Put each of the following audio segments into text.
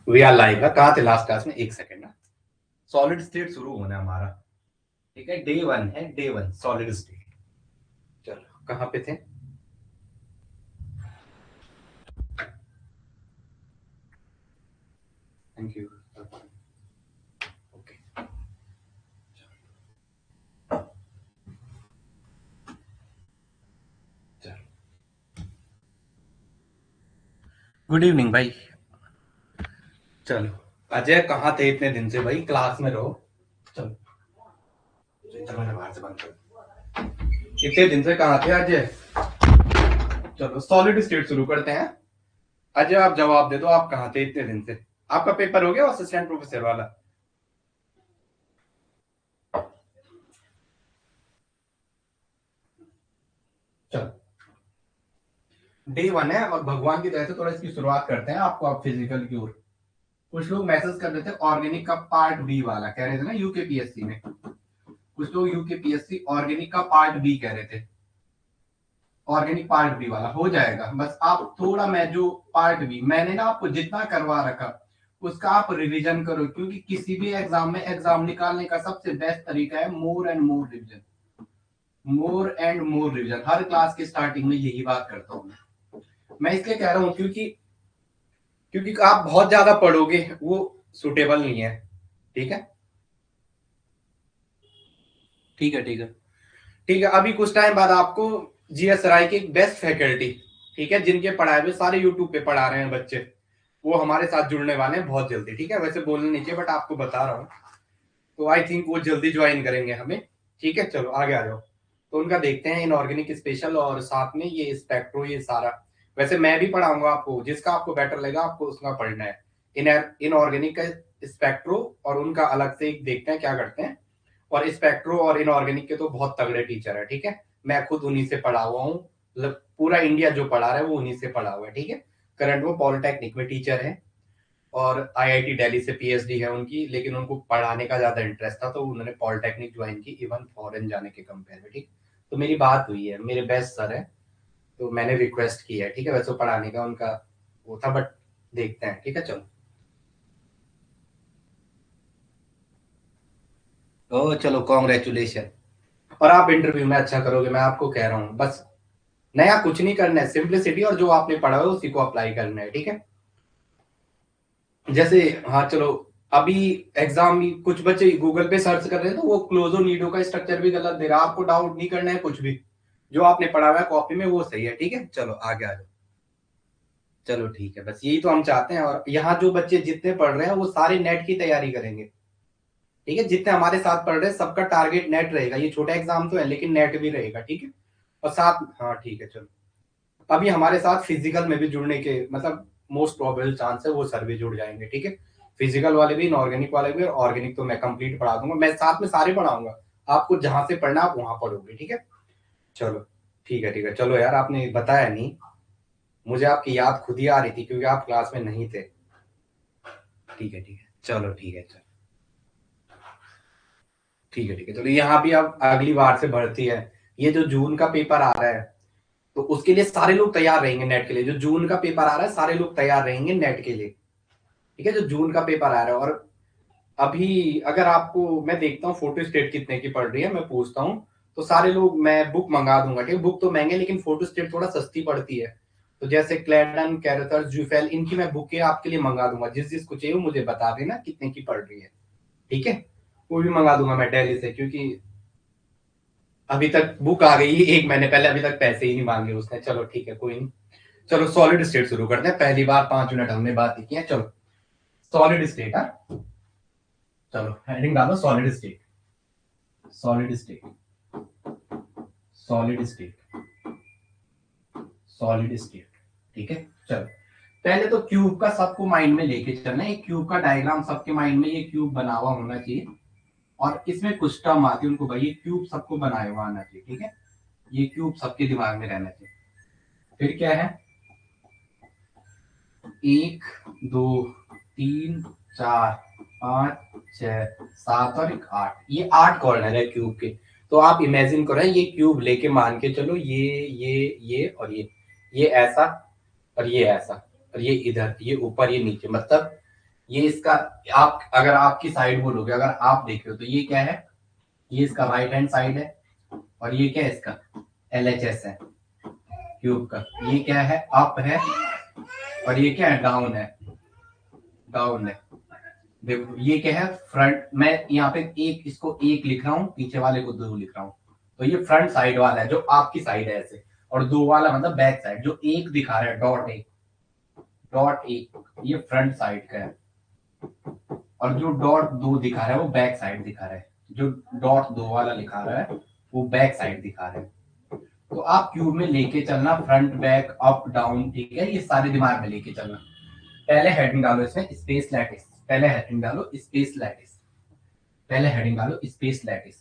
We are live है। कहाँ थे लास्ट क्लास में? एक सेकेंड ना, सॉलिड स्टेट शुरू होना है हमारा। ठीक है, डे 1 है, डे 1 सॉलिड स्टेट। चलो कहाँ पे थे? Thank you. ओके, चलो गुड इवनिंग भाई। चलो अजय कहाँ थे इतने दिन से भाई? क्लास में रहो। चलो चलो मैंने बाहर से बंद कर। इतने दिन से कहाँ थे अजय? चलो सॉलिड स्टेट शुरू करते हैं। अजय आप जवाब दे दो, आप कहाँ थे इतने दिन से? आपका पेपर हो गया असिस्टेंट प्रोफेसर वाला? चलो डे 1 है और भगवान की तरह से थोड़ा इसकी शुरुआत करते हैं। आपको आप फिजिकल की ओर कुछ लोग मैसेज कर रहे थे ऑर्गेनिक का पार्ट बी वाला कह रहे थे ना, यूकेपीएससी में कुछ लोग यूकेपीएससी ऑर्गेनिक का पार्ट बी कह रहे थे। ऑर्गेनिक पार्ट बी वाला हो जाएगा, बस आप थोड़ा, मैं जो पार्ट बी मैंने ना आपको जितना करवा रखा उसका आप रिवीजन करो, क्योंकि किसी भी एग्जाम में एग्जाम निकालने का सबसे बेस्ट तरीका है more and more revision. More and more revision her class के स्टार्टिंग में यही बात करता हूं मैं इसलिए कह रहा हूं क्योंकि क्योंकि आप बहुत ज्यादा पढ़ोगे वो सुटेबल नहीं है। ठीक है, ठीक है, ठीक है, ठीक है। अभी कुछ टाइम बाद आपको जीएस राय की बेस्ट फैकल्टी, ठीक है, जिनके पढ़ाए हुए सारे यूट्यूब पे पढ़ा रहे हैं बच्चे, वो हमारे साथ जुड़ने वाले हैं बहुत जल्दी। ठीक है, वैसे बोलने नहीं चाहिए बट आपको बता रहा हूँ, तो आई थिंक वो जल्दी ज्वाइन करेंगे हमें। ठीक है, चलो आगे आ जाओ। तो उनका देखते हैं इनऑर्गेनिक स्पेशल और साथ में ये स्पेक्ट्रो, ये सारा। वैसे मैं भी पढ़ाऊंगा आपको, जिसका आपको बेटर लगेगा आपको उसका पढ़ना है। इनऑर्गेनिक का स्पेक्ट्रो और उनका अलग से एक देखते हैं क्या करते हैं। और स्पेक्ट्रो और इनऑर्गेनिक के तो बहुत तगड़े टीचर है। ठीक है, मैं खुद उन्हीं से पढ़ा हुआ हूँ, मतलब पूरा इंडिया जो पढ़ा रहा है वो उन्हीं से पढ़ा हुआ है। ठीक है, करंट वो पॉलिटेक्निक में टीचर है और आईआईटी दिल्ली से पीएचडी है उनकी, लेकिन उनको पढ़ाने का ज्यादा इंटरेस्ट था तो उन्होंने पॉलिटेक्निक ज्वाइन की, इवन फॉरेन जाने के कंपेयर में। ठीक, तो मेरी बात हुई है, मेरे बेस्ट सर है, तो मैंने रिक्वेस्ट की है। ठीक है, वैसे पढ़ाने का उनका वो था बट देखते हैं। ठीक है, चलो। ओ चलो कॉन्ग्रेचुलेशन। और आप इंटरव्यू में अच्छा करोगे, मैं आपको कह रहा हूँ। बस नया कुछ नहीं करना है, सिंप्लिसिटी और जो आपने पढ़ा है उसी को अप्लाई करना है। ठीक है, जैसे हाँ चलो, अभी एग्जाम में कुछ बच्चे गूगल पे सर्च कर रहे हैं तो वो क्लोजो नीडो का स्ट्रक्चर भी गलत दे रहा है। आपको डाउट नहीं करना है कुछ भी, जो आपने पढ़ा हुआ है कॉपी में वो सही है। ठीक है, चलो आगे आ जाओ। चलो ठीक है, बस यही तो हम चाहते हैं। और यहाँ जो बच्चे जितने पढ़ रहे हैं वो सारे नेट की तैयारी करेंगे। ठीक है, जितने हमारे साथ पढ़ रहे हैं सबका टारगेट नेट रहेगा। ये छोटा एग्जाम तो है लेकिन नेट भी रहेगा। ठीक है, और साथ हाँ ठीक है चलो। अभी हमारे साथ फिजिकल में भी जुड़ने के मतलब मोस्ट प्रोबेबल चांस है वो सर भी जुड़ जाएंगे। ठीक है, फिजिकल वाले भी, इनऑर्गेनिक वाले भी। और ऑर्गेनिक तो मैं कंप्लीट पढ़ा दूंगा, मैं साथ में सारे पढ़ाऊंगा। आपको जहां से पढ़ना आप वहां पढ़ोगे। ठीक है, चलो ठीक है, ठीक है। चलो यार, आपने बताया नहीं, मुझे आपकी याद खुद ही आ रही थी क्योंकि आप क्लास में नहीं थे। ठीक है, ठीक है, चलो ठीक है, चलो ठीक है, ठीक है। चलो यहाँ भी अब अगली बार से भर्ती है। ये जो जून का पेपर आ रहा है तो उसके लिए सारे लोग तैयार रहेंगे नेट के लिए। जो जून का पेपर आ रहा है सारे लोग तैयार रहेंगे नेट के लिए। ठीक है, जो जून का पेपर आ रहा है। और अभी अगर आपको मैं देखता हूँ फोटो स्टेट कितने की पड़ रही है, मैं पूछता हूँ, तो सारे लोग मैं बुक मंगा दूंगा। ठीक है, बुक तो महंगे लेकिन फोटो स्टेट थोड़ा सस्ती पड़ती है। तो जैसे क्लेडन, कैरेथर, जूफेल, इनकी मैं बुकें आपके लिए मंगा दूंगा। जिस जिसको चाहिए मुझे बता देना कितने की पड़ रही है। ठीक है, वो भी मंगा दूंगा मैं दिल्ली से, क्योंकि अभी तक बुक आ गई 1 महीने पहले, अभी तक पैसे ही नहीं मांगे उसने। चलो ठीक है, कोई नहीं। चलो सॉलिड स्टेट शुरू करते हैं। पहली बार 5 मिनट हमने बात की है। चलो सॉलिड स्टेट है। चलो हेडिंग डालो solid state, solid state, solid state, solid state. ठीक है, चलो पहले तो क्यूब का सबको माइंड में लेके चलना है। एक क्यूब का डायग्राम सबके माइंड में, ये क्यूब बना हुआ होना चाहिए और इसमें कुछ टर्म आती है उनको भाई ये क्यूब सबको बनाया हुआ आना चाहिए। ठीक है, ये क्यूब सबके दिमाग में रहना चाहिए। फिर क्या है, 1 2 3 4 5 6 7 और 1 8, ये 8 कॉर्नर है क्यूब के। तो आप इमेजिन करो ये क्यूब लेके मान के चलो, ये और ये ऐसा और ये ऐसा और ये इधर, ये ऊपर ये नीचे, मतलब ये इसका, आप अगर आपकी साइड बोलोगे, अगर आप देख रहे हो तो ये क्या है, ये इसका राइट हैंड साइड है, और ये क्या है इसका LHS है क्यूब का, ये क्या है अप है, और ये क्या है डाउन है, डाउन है। देखो ये क्या है फ्रंट, मैं यहाँ पे एक इसको एक लिख रहा हूँ, पीछे वाले को 2 लिख रहा हूँ, तो ये फ्रंट साइड वाला है जो आपकी साइड है ऐसे, और 2 वाला मतलब बैक साइड, जो एक दिखा रहा है डॉट एक, डॉट एक ये फ्रंट साइड का है, और जो डॉट 2 दिखा रहा है वो बैक साइड दिखा रहा है, जो डॉट 2 वाला लिखा रहा है वो बैक साइड दिखा रहा है। तो आप क्यूब में लेके चलना फ्रंट बैक अप डाउन, ठीक है, ये सारे दिमाग में लेके चलना। पहले हेडिंग डालो इसमें स्पेस लैटिस, पहले हेडिंग डालो स्पेस लैटिस, पहले हेडिंग डालो स्पेस लैटिस,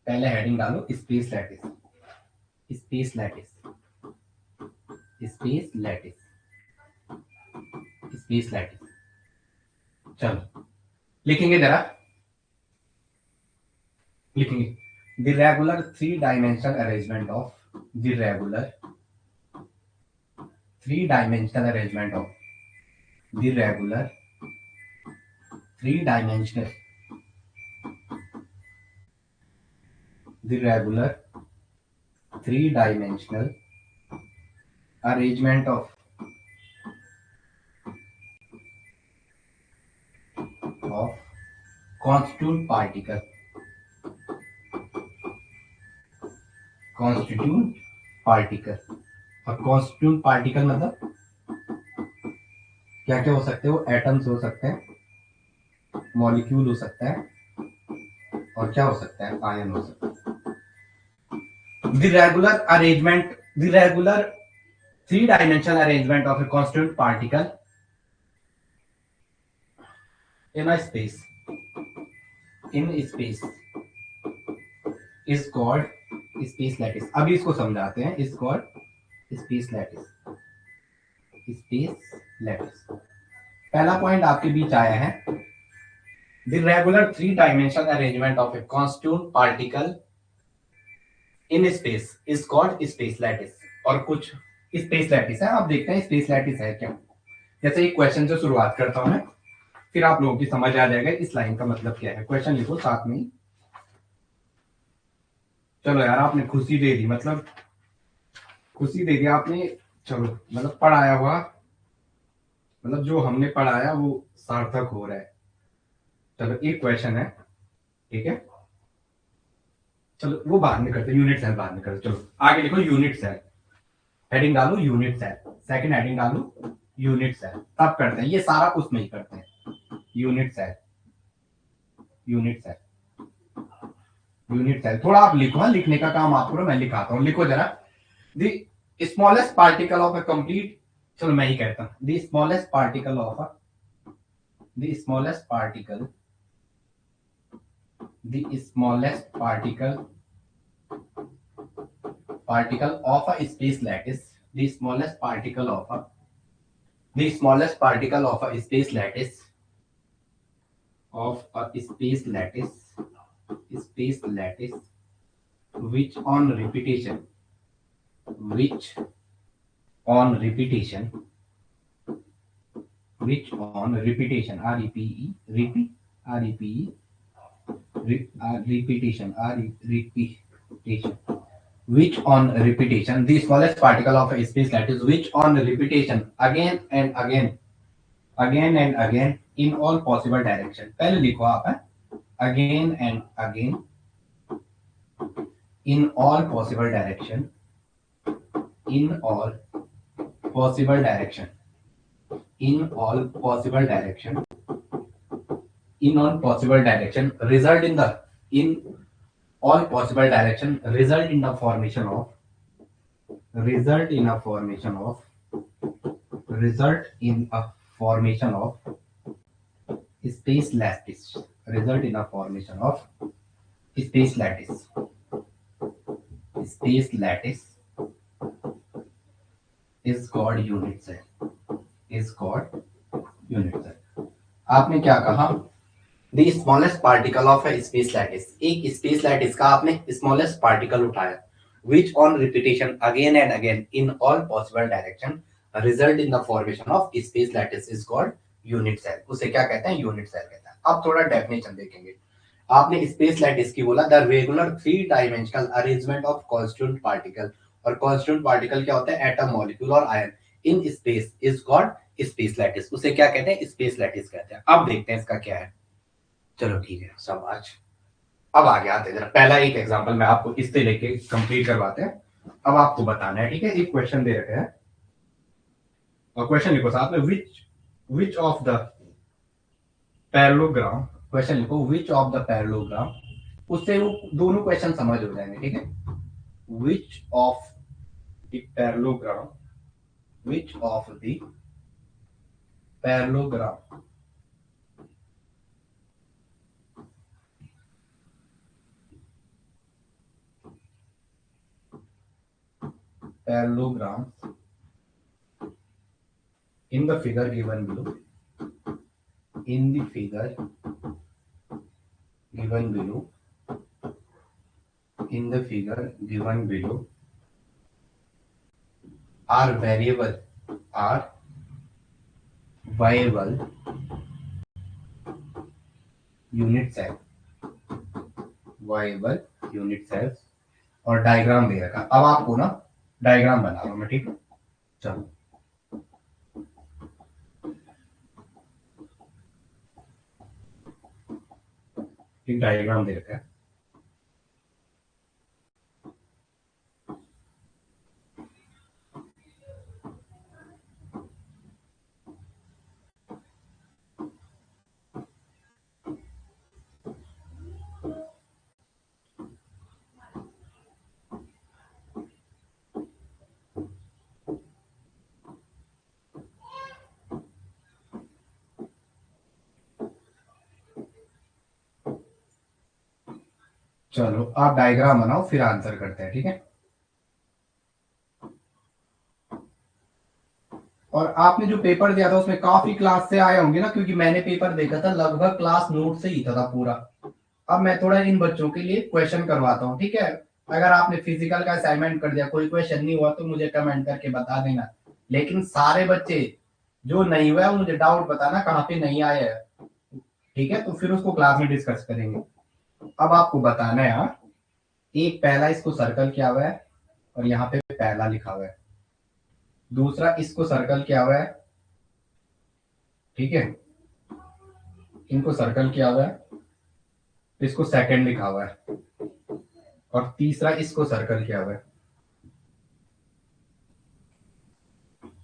पहले हेडिंग डालो space lattice, space lattice, space lattice, space lattice. चलो लिखेंगे जरा, लिखेंगे the regular 3-dimensional arrangement of the regular 3-dimensional arrangement of the regular 3-dimensional the regular 3-dimensional arrangement of constituent particle, constituent particle, और constituent particle मतलब क्या क्या हो सकते हैं, वो एटम्स हो सकते हैं, मॉलिक्यूल हो सकता है, और क्या हो सकता है आयन हो सकता है। The regular arrangement, the regular 3-dimensional arrangement of a constituent particle in a space, in space is called space lattice। अभी इसको समझाते हैं, is called space lattice, space lattice। पहला पॉइंट आपके बीच आया है, the regular 3-dimensional arrangement of a constituent particle in space is called space lattice। और कुछ स्पेस लैटिस है, आप देखते हैं स्पेस लैटिस है क्या। जैसे एक क्वेश्चन से शुरुआत करता हूं मैं, फिर आप लोगों की समझ आ जाएगा इस लाइन का मतलब क्या है। क्वेश्चन लिखो साथ में ही। चलो यार आपने खुशी दे दी, मतलब खुशी दे दी आपने, चलो मतलब पढ़ाया हुआ, मतलब जो हमने पढ़ाया वो सार्थक हो रहा है। चलो एक क्वेश्चन है, ठीक है, चलो वो बाद में करते, यूनिट सेल बाद में करते। चलो आगे लिखो यूनिट सेल, हेडिंग डालो यूनिट सेल, सेकंड हेडिंग डालो यूनिट सेल, तब करते हैं ये सारा उसमें ही करते हैं। Unit cell, unit cell, unit cell. थोड़ा आप लिखो, लिखने का काम आप करो, मैं लिखाता हूं, लिखो जरा। The smallest particle of a complete, चलो मैं ही कहता हूं, the smallest particle of a, the smallest particle, the smallest particle, particle of a space lattice, the smallest particle of a, the smallest particle of a space lattice, of a space lattice, space lattice, which on repetition, which on repetition, which on repetition, R-E-P-E, repeat, R-E-P-E, repetition, repetition, which on repetition, the smallest particle of a space lattice, which on repetition again and again, again and again in all possible direction। पहले लिखो आप है, again and again in all possible direction, in all possible direction, in all possible direction, in all possible direction, result in the, in all possible direction, result in the formation of, result in a formation of, result in a formation of space lattice, result in a formation of space lattice, space lattice is called unit cell, is called unit cell। आपने क्या कहा, the smallest particle of a space lattice, एक space lattice का आपने smallest particle उठाया, which on repetition again and again in all possible direction result in the formation of space lattice is called unit cell, उसे क्या कहते हैं, unit cell कहते हैं। अब थोड़ा डेफिनेशन देखेंगे। आपने स्पेस लैटिस की बोला, the regular three dimensional arrangement of constituent particle, और कांस्टिट्यूएंट पार्टिकल क्या होता है, एटम, मॉलिक्यूल और ion in space is called space lattice, उसे क्या कहते हैं, स्पेस लैटिस कहते हैं। अब देखते हैं इसका क्या है। चलो ठीक है सब आज, अब आगे आते हैं जरा, पहला एक एग्जांपल मैं आपको इससे लेके कंप्लीट करवाते हैं। अब आपको बताना है, ठीक है, एक क्वेश्चन दे रखे हैं और क्वेश्चन लिखो साथ में, which of the parallelogram, question लिखो विच ऑफ द पैरेललोग्राम, उससे वो दोनों क्वेश्चन समझ हो जाएंगे, ठीक है। Which of the parallelogram, which of the parallelogram parallelograms in the figure given below, in the figure given below, in the figure given below are variable, are viable unit cell, viable unit cells, और diagram दे रखा। अब आपको ना diagram बना रहा हूं मैं, ठीक है। चलो एक डायग्राम दे रखा है, चलो आप डायग्राम बनाओ फिर आंसर करते हैं, ठीक है। और आपने जो पेपर दिया था उसमें काफी क्लास से आए होंगे ना, क्योंकि मैंने पेपर देखा था लगभग क्लास नोट से ही था पूरा। अब मैं थोड़ा इन बच्चों के लिए क्वेश्चन करवाता हूँ, ठीक है। अगर आपने फिजिकल का असाइनमेंट कर दिया, कोई क्वेश्चन नहीं हुआ तो मुझे कमेंट करके बता देना, लेकिन सारे बच्चे जो नहीं हुआ मुझे डाउट बताना कहाँ पे नहीं आया है, ठीक है। तो फिर उसको क्लास में डिस्कस करेंगे। अब आपको बताना है यार, एक पहला इसको सर्कल किया हुआ है और यहाँ पे पहला लिखा हुआ है, दूसरा इसको सर्कल किया हुआ है, ठीक है, इनको सर्कल किया हुआ है, इसको सेकंड लिखा हुआ है, और तीसरा इसको सर्कल किया हुआ है,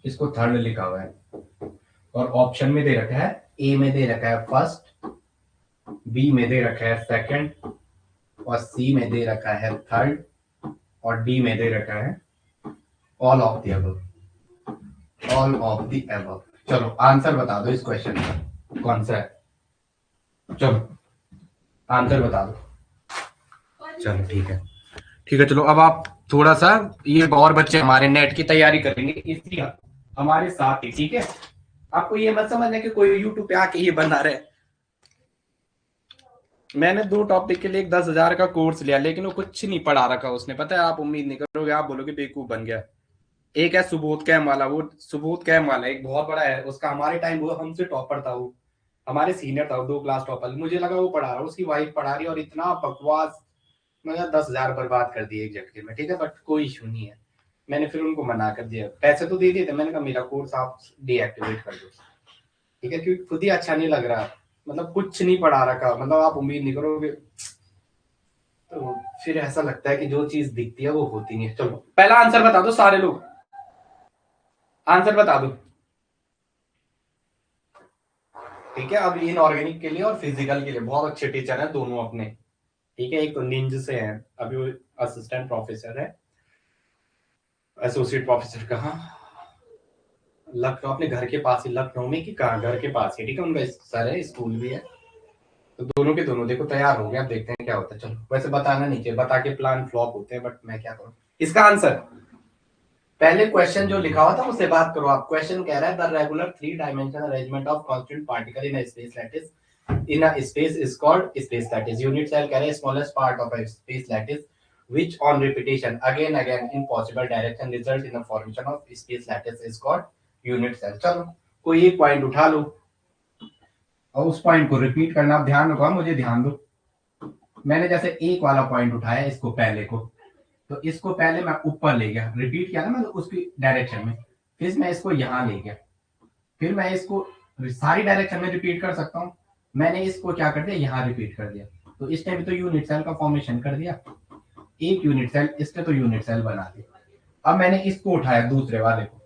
इसको थर्ड लिखा हुआ है, और ऑप्शन में दे रखा है, ए में दे रखा है फर्स्ट, बी में दे रखा है सेकंड, और सी में दे रखा है थर्ड, और डी में दे रखा है all of the above, all of the above. चलो आंसर बता दो इस क्वेश्चन का कौन सा है, चलो आंसर बता दो। चलो ठीक है, ठीक है। चलो अब आप थोड़ा सा, ये और बच्चे हमारे नेट की तैयारी करेंगे इसलिए हमारे साथ ही, ठीक है। आपको ये मत समझना कि कोई यूट्यूब पे आके ये बना रहे। मैंने 2 टॉपिक के लिए 10,000 का कोर्स लिया, लेकिन वो कुछ नहीं पढ़ा रखा उसने, पता है। आप उम्मीद नहीं करोगे, आप बोलोगे बेवकूफ बन गया। एक है सुबोध कैम वाला, वो सुबोध कैम वाला एक बहुत बड़ा है, उसका हमारे टाइम वो हमसे टॉपर था, वो हमारे सीनियर था, वो 2 क्लास टॉपर। मुझे लगा वो पढ़ा रहा है, उसकी वाइफ पढ़ा रही है, और इतना बकवास, मैंने 10,000 बर्बाद कर दिए एक झटके में, ठीक है। बट कोई इशू नहीं है, मैंने फिर उनको मना कर दिया, पैसे तो दे दिए थे, मैंने कहा मेरा कोर्स आप डीएक्टिवेट कर दो, ठीक है, क्योंकि खुद ही अच्छा नहीं लग रहा, मतलब कुछ नहीं पढ़ा रखा, मतलब आप उम्मीद नहीं करोगे। तो फिर ऐसा लगता है कि जो चीज दिखती है वो होती नहीं है। चलो पहला आंसर बता दो सारे लोग, आंसर बता दो, ठीक है। अब इनऑर्गेनिक के लिए और फिजिकल के लिए बहुत अच्छे टीचर हैं दोनों अपने, ठीक है। एक तो निंज से है, अभी वो असिस्टेंट प्रोफेसर है, एसोसिएट प्रोफेसर कहाँ, लखनऊ, अपने घर के पास ही, लखनऊ में कि कहाँ, घर के पास ही, ठीक है। उनका सर है, स्कूल भी है, तो दोनों के दोनों देखो तैयार हो गए। अब देखते हैं क्या होता है। चलो वैसे बताना नहीं चाहिए, बता के प्लान फ्लॉप होते हैं, बट मैं क्या करूँ। इसका आंसर पहले क्वेश्चन जो लिखा हुआ था उससे बात करो आप। क्वेश्चन कह रहा है the regular 3 dimensional arrangement of constant particle in a space lattice, in a space is called space lattice. Unit cell carry smallest part of a space lattice which on repetition again in possible direction result in the formation of space lattice is called unit cell. चलो कोई एक point उठा लो, और उस point को repeat करना। आप ध्यान रखो, मुझे ध्यान दो। मैंने जैसे एक वाला पॉइंट उठाया, इसको पहले को, तो इसको पहले मैं ऊपर ले गया, रिपीट किया ना मैं उसकी डायरेक्शन में, फिर मैं इसको यहां ले गया, फिर मैं इसको सारी डायरेक्शन में रिपीट कर सकता हूँ। मैंने इसको क्या कर दिया, यहाँ रिपीट कर दिया, तो इस टाइम तो यूनिट सेल का फॉर्मेशन कर दिया, एक यूनिट सेल, इसने तो यूनिट सेल बना दिया। अब मैंने इसको उठाया दूसरे वाले को,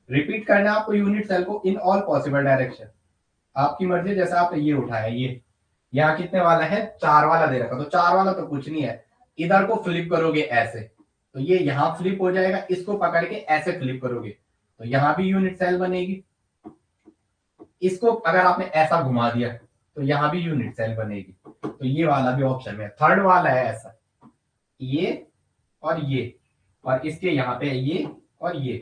रिपीट करना आपको यूनिट सेल को इन ऑल पॉसिबल डायरेक्शन, आपकी मर्जी। जैसे आपने ये उठाया, ये यहाँ कितने वाला है, 4 वाला दे रखा, तो 4 वाला तो कुछ नहीं है, इधर को फ्लिप करोगे ऐसे, तो ये यहाँ फ्लिप हो जाएगा, इसको पकड़ के ऐसे फ्लिप करोगे तो यहाँ भी यूनिट सेल बनेगी। इसको अगर आपने ऐसा घुमा दिया तो यहाँ भी यूनिट सेल बनेगी। तो ये वाला भी ऑप्शन में, थर्ड वाला है ऐसा, ये और इसके यहाँ पे ये और ये,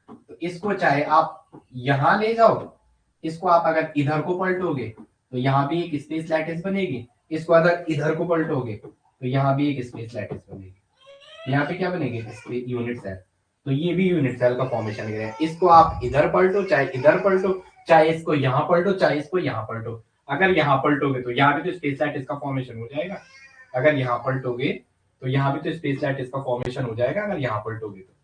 तो इसको चाहे आप यहां ले जाओ, इसको आप अगर इधर को पलटोगे तो यहाँ भी एक स्पेस लैटिस बनेगी, इसको अगर इधर को पलटोगे तो यहाँ भी एक स्पेस लैटिस बनेगी, यहाँ पे क्या बनेगी, यूनिट सेल। तो ये भी यूनिट सेल का फॉर्मेशन है। इसको आप इधर पलटो, चाहे इधर पलटो, चाहे इसको यहाँ पलटो, चाहे इसको यहाँ पलटो। अगर यहाँ पलटोगे तो यहाँ भी तो स्पेस लैटिस का फॉर्मेशन हो जाएगा, अगर यहाँ पलटोगे तो यहाँ भी तो स्पेस लैटिस का फॉर्मेशन हो जाएगा, अगर यहाँ पलटोगे तो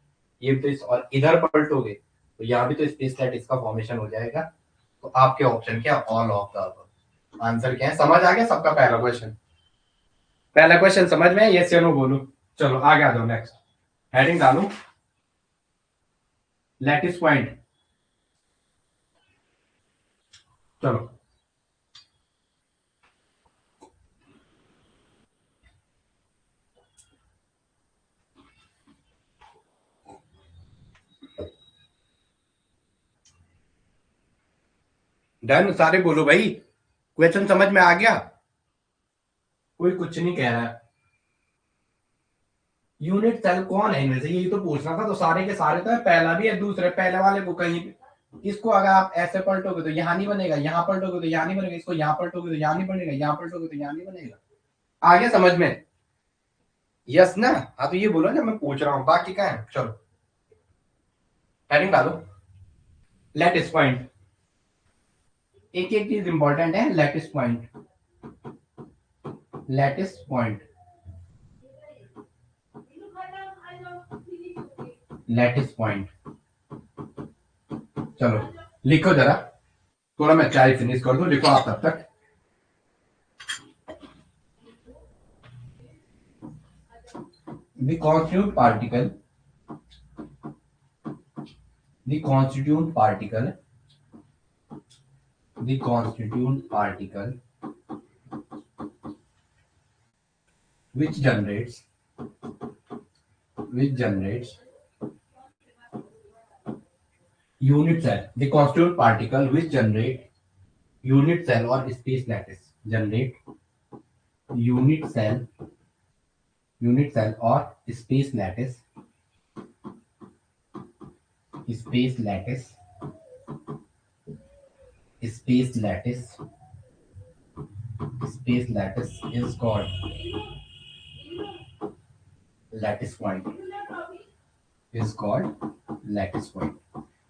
ये तो, और इधर पलटोगे तो यहाँ भी तो स्पेस लैटिस का फॉर्मेशन हो जाएगा। तो आपके ऑप्शन क्या, all of the above. Answer क्या है, समझ आ गया सबका? पहला क्वेश्चन, पहला क्वेश्चन समझ में, यस या नो बोलो। चलो आगे आ जाओ, नेक्स्ट हेडिंग डालो, लैटिस पॉइंट। चलो डन, सारे बोलो भाई, क्वेश्चन समझ में आ गया? कोई कुछ नहीं कह रहा है। यूनिट सेल कौन है इनमें से, यही तो पूछना था। तो सारे के सारे तो है, पहला भी है, दूसरे पहले वाले को कहीं, इसको अगर आप ऐसे पलटोगे तो यहाँ नहीं बनेगा, यहाँ पलटोगे तो यहाँ नहीं बनेगा, इसको यहाँ पलटोगे तो यहाँ नहीं बनेगा, यहाँ पलटोगे तो यहाँ नहीं बनेगा। आगे समझ में, यस ना? हाँ तो ये बोलो ना, मैं पूछ रहा हूँ, बाकी क्या है। चलो हेडिंग डालो, लैटिस पॉइंट। एक एक चीज इंपॉर्टेंट है, lattice point, lattice point, lattice point. चलो लिखो जरा, थोड़ा मैं चाय फिनिश कर दूं, लिखो आप तब तक। The constituent particle, the constituent particle, the constituent particle which generates unit cell, the constituent particle which generate unit cell or space lattice, generate unit cell or space lattice, space lattice, space lattice, space lattice is called lattice point, is called lattice point।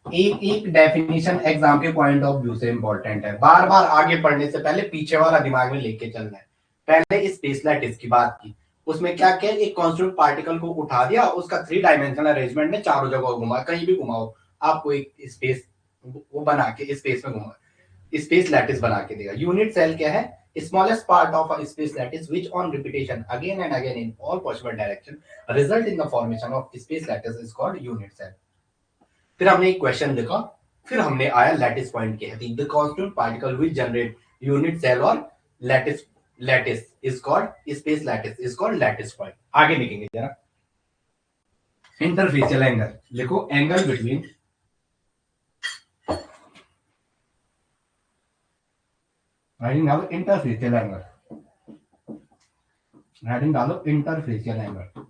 एक एक definition exam के point of view से important है, बार बार आगे पढ़ने से पहले पीछे वाला दिमाग में लेके चलना है। पहले स्पेस लैटिस की बात की, उसमें क्या किया, एक कॉन्स्टिट्यूएंट पार्टिकल को उठा दिया, उसका 3 डायमेंशनल अरेंजमेंट में चारों जगह घुमा, कहीं भी घुमाओ आपको एक स्पेस वो बना के स्पेस में घुमा, स्पेस लैटिस बना के देगा। यूनिट सेल क्या है, smallest part of a space lattice which on repetition again and again in all possible direction result in the formation of space lattice is called unit cell। फिर हमने एक question देखा, फिर हमने आया लैटिस पॉइंट के heading, the constant particle which generate unit cell और lattice is called space lattice, is called lattice point. आगे लिखेंगे जरा, इंटरफेशियल एंगल लिखो, एंगल बिटवीन हेडिंग डालो इंटरफेशियल एंगल, हेडिंग डालो इंटरफेशियल एंगल।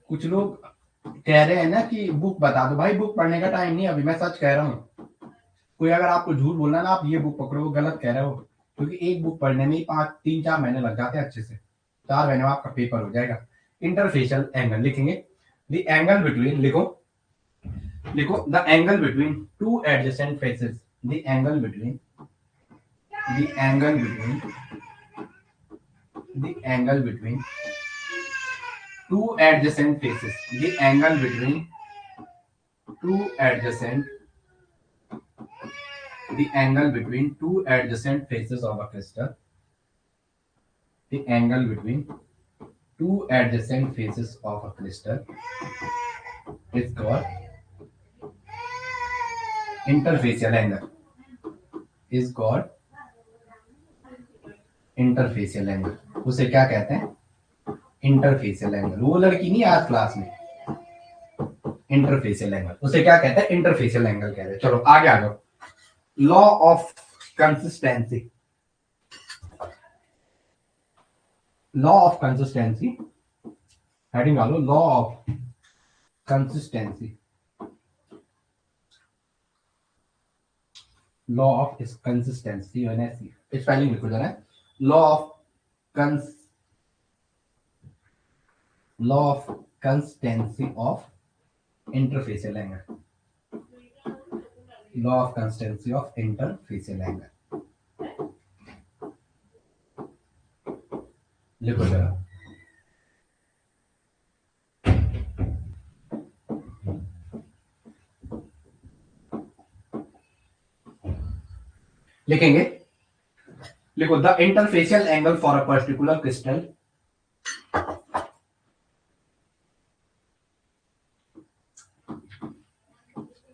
कुछ लोग कह रहे हैं ना कि बुक बता दो, भाई बुक पढ़ने का टाइम नहीं अभी, मैं सच कह रहा हूँ। कोई अगर आपको झूठ बोलना ना, आप ये बुक पकड़ो, वो गलत कह रहे हो, क्योंकि एक बुक पढ़ने में 3-4 महीने लग जाते हैं, अच्छे से 4 महीने में आपका पेपर हो जाएगा। इंटरफेशियल एंगल लिखेंगे, द एंगल बिटवीन, लिखो लिखो the angle between two adjacent faces, the angle between the angle between the angle between two adjacent faces, the angle between two adjacent the angle between two adjacent faces of a crystal, the angle between two adjacent faces of a crystal is called interfacial angle, is called interfacial angle. उसे क्या कहते हैं? Interfacial angle. वो लड़की नहीं आज class में, interfacial angle उसे क्या कहते हैं? इंटरफेशियल एंगल कहते हैं. चलो आगे आ जाओ. Law of consistency, law of consistency heading डालो, law of consistency, law of इस कंसिस्टेंसी स्पेलिंग लिखो जरा. Law of law of consistency of interfacial angle, law of consistency of interfacial angle लिखो जरा. लिखेंगे, लिखो the interfacial angle for a particular crystal,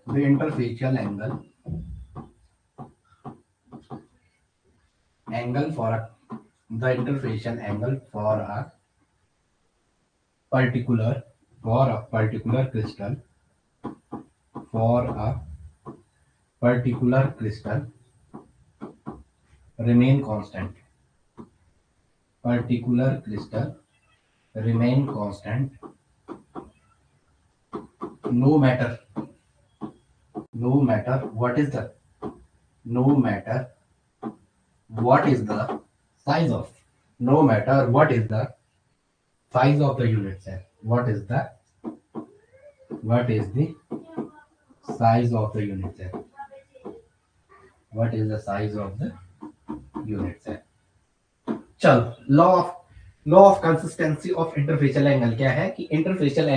the interfacial angle for the interfacial angle for a particular crystal, for a particular crystal remain constant, particular crystal remain constant no matter what is the size of, no matter what is the size of the unit cell, what is the size of the unit cell, what is the size of the unit cell. चलो law of consistency of interfacial angle क्या है कि interfacial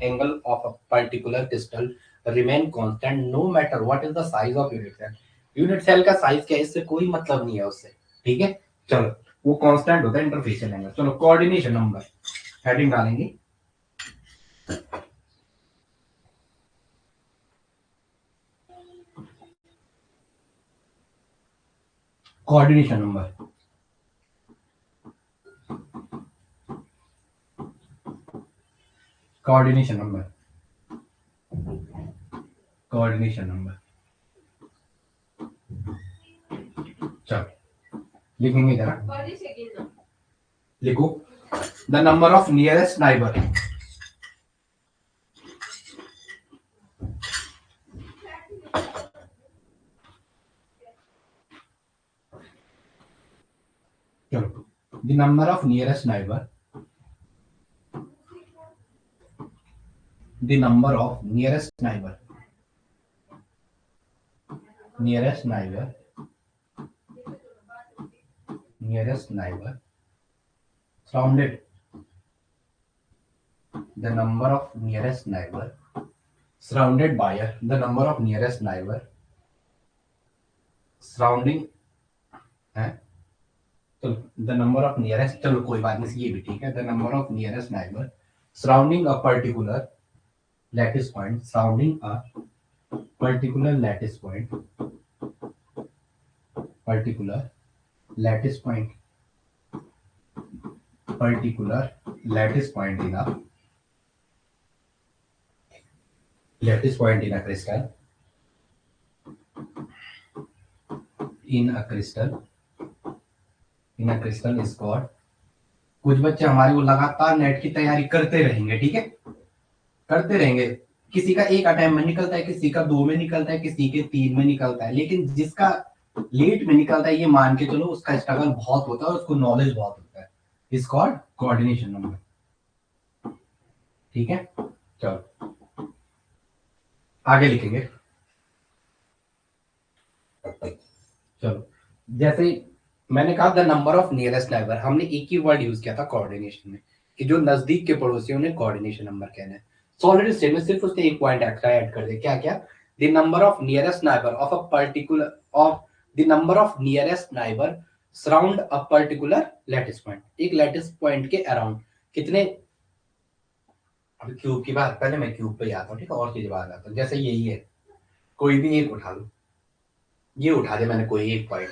angle of a particular crystal remain constant no matter what is the size of unit cell. Unit cell का size क्या है इससे कोई मतलब नहीं है उससे. ठीक है, चलो वो कांस्टेंट होता है इंटरफेशियल एंगल. चलो कोऑर्डिनेशन नंबर हेडिंग डालेंगे. Coordination number, coordination number, coordination number. चलो लिखेंगे जरा. लिखो the number of nearest neighbour, चलो the number of nearest neighbour, the number of nearest neighbor surrounded, the number of nearest neighbor surrounded by the number of nearest neighbor surrounding है. तो the number of nearest, चलो कोई बात नहीं ये भी ठीक है. the number of nearest neighbor surrounding a particular lattice point, surrounding a particular lattice point, particular lattice point in a crystal, is called. कुछ बच्चे हमारे वो लगातार नेट की तैयारी करते रहेंगे. ठीक है, करते रहेंगे. किसी का एक अटेम्प्ट में निकलता है, किसी का 2 में निकलता है, किसी के 3 में निकलता है, लेकिन जिसका लेट में निकलता है ये मान के चलो उसका स्ट्रगल बहुत होता है और उसको नॉलेज बहुत होता है. Is called coordination number. ठीक है, चलो आगे लिखेंगे। चलो, जैसे मैंने कहा the number of nearest neighbour, हमने एक ही वर्ड यूज किया था कोऑर्डिनेशन में कि जो नजदीक के पड़ोसी उन्हें कोऑर्डिनेशन नंबर कहना है। सॉलिड स्टेट में सिर्फ उसने एक पॉइंट एक्स्ट्रा ऐड कर दिया, क्या क्या, the number of nearest neighbour of a particular of the number of nearest neighbour surround a particular lattice point, एक लैटिस पॉइंट के अराउंड कितने। अभी क्यूब की बात, पहले मैं क्यूब पे आता हूँ, ठीक है, और चीज बात आता हूँ। जैसे यही है, कोई भी एक उठा लो, ये उठा दे मैंने कोई एक पॉइंट,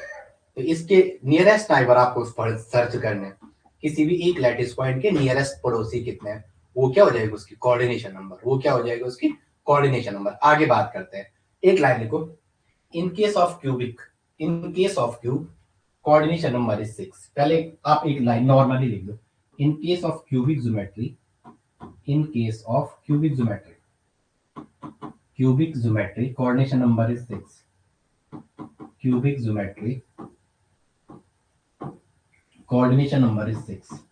तो इसके नियरेस्ट नाइबर आपको उस पर सर्च करने हैं। किसी भी एक लैटिस पॉइंट के नियरेस्ट पड़ोसी कितने हैं, वो क्या हो जाएगा उसकी कोऑर्डिनेशन नंबर, वो क्या हो जाएगा उसकी कोऑर्डिनेशन नंबर। आगे बात करते हैं, एक लाइन लिखो, in case of cubic, in case of cube coordination number is 6। पहले आप एक लाइन नॉर्मली लिख दो, in case of cubic geometry, in case of cubic geometry, cubic geometry coordination number is 6, cubic geometry coordination number is 6,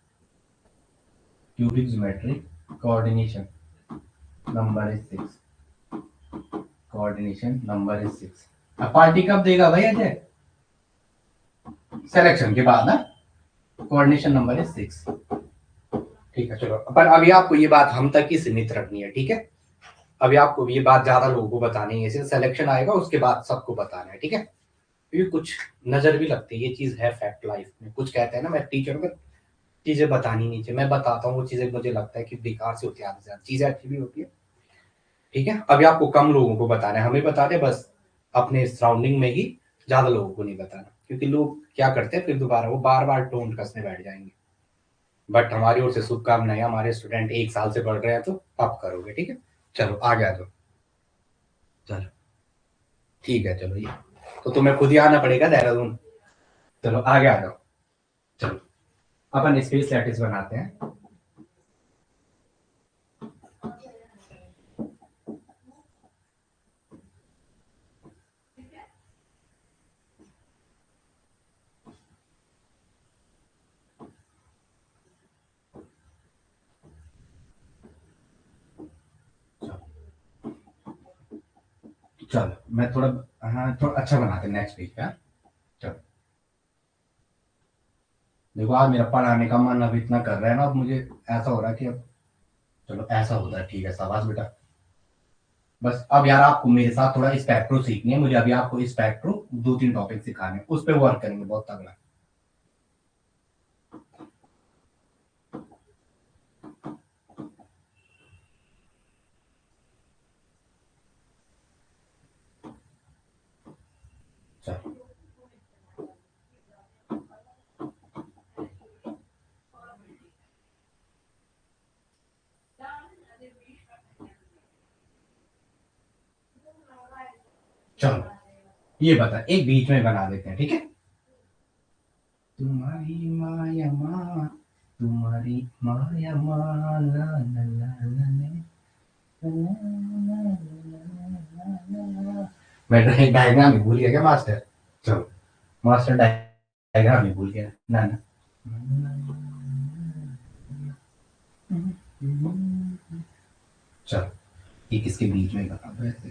cubic geometry coordination number is 6, coordination number is 6। अब party कब देगा भाई Ajay, selection के बाद ना, coordination number is 6। ठीक है, चलो, पर अभी आपको ये बात हम तक ही सीमित रखनी है, ठीक है, अभी आपको ये बात ज्यादा लोगों को बतानी है, जैसे सिलेक्शन आएगा उसके बाद सबको बताना है, ठीक है, क्योंकि कुछ नजर भी लगती है, ये चीज है फैक्ट लाइफ में। कुछ कहते हैं ना, मैं टीचर को चीजें बतानी नहीं चाहिए, मैं बताता हूँ वो चीजें मुझे लगता है कि बेकार से होती है, आधी ज्यादा चीजें अच्छी भी होती है, ठीक है। अभी आपको कम लोगों को बताना है, हमें बता दे बस, अपने सराउंडिंग में ही, ज्यादा लोगों को नहीं बताना, क्योंकि लोग क्या करते हैं फिर दोबारा वो बार बार टोन कसने बैठ जाएंगे। बट हमारी ओर से शुभकामनाएं, हमारे स्टूडेंट 1 साल से पढ़ रहे हैं तो आप करोगे, ठीक है। चलो आगे आ जाओ, चलो ठीक है, चलो ये तो तुम्हें खुद ही आना पड़ेगा देहरादून। चलो आगे आ जाओ, चलो अपन स्पेस लैटिस बनाते हैं। चलो मैं थोड़ा, हाँ थोड़ा अच्छा बनाते हैं नेक्स्ट पेज पे, हाँ? चलो देखो, आज मेरा पढ़ाने का मन अब इतना कर रहा है ना, अब मुझे ऐसा हो रहा है कि अब, चलो ऐसा होता है, ठीक है, शाबाश बेटा। बस अब यार आपको मेरे साथ थोड़ा स्पेक्ट्रो सीखनी है, मुझे अभी आपको स्पेक्ट्रो 2-3 टॉपिक सिखाने हैं, उस पर वर्क करेंगे बहुत तगड़ा। चलो चलो ये बता, एक बीच में बना देते हैं, ठीक है। तुम्हारी माया माँ, तुम्हारी माया माँ, ला ला ला ला ला। मैं डायग्राम ही भूल गया क्या मास्टर, चलो मास्टर डायग्राम ही भूल गया ना ना। चलो ये किसके बीच में बता दो ऐसे,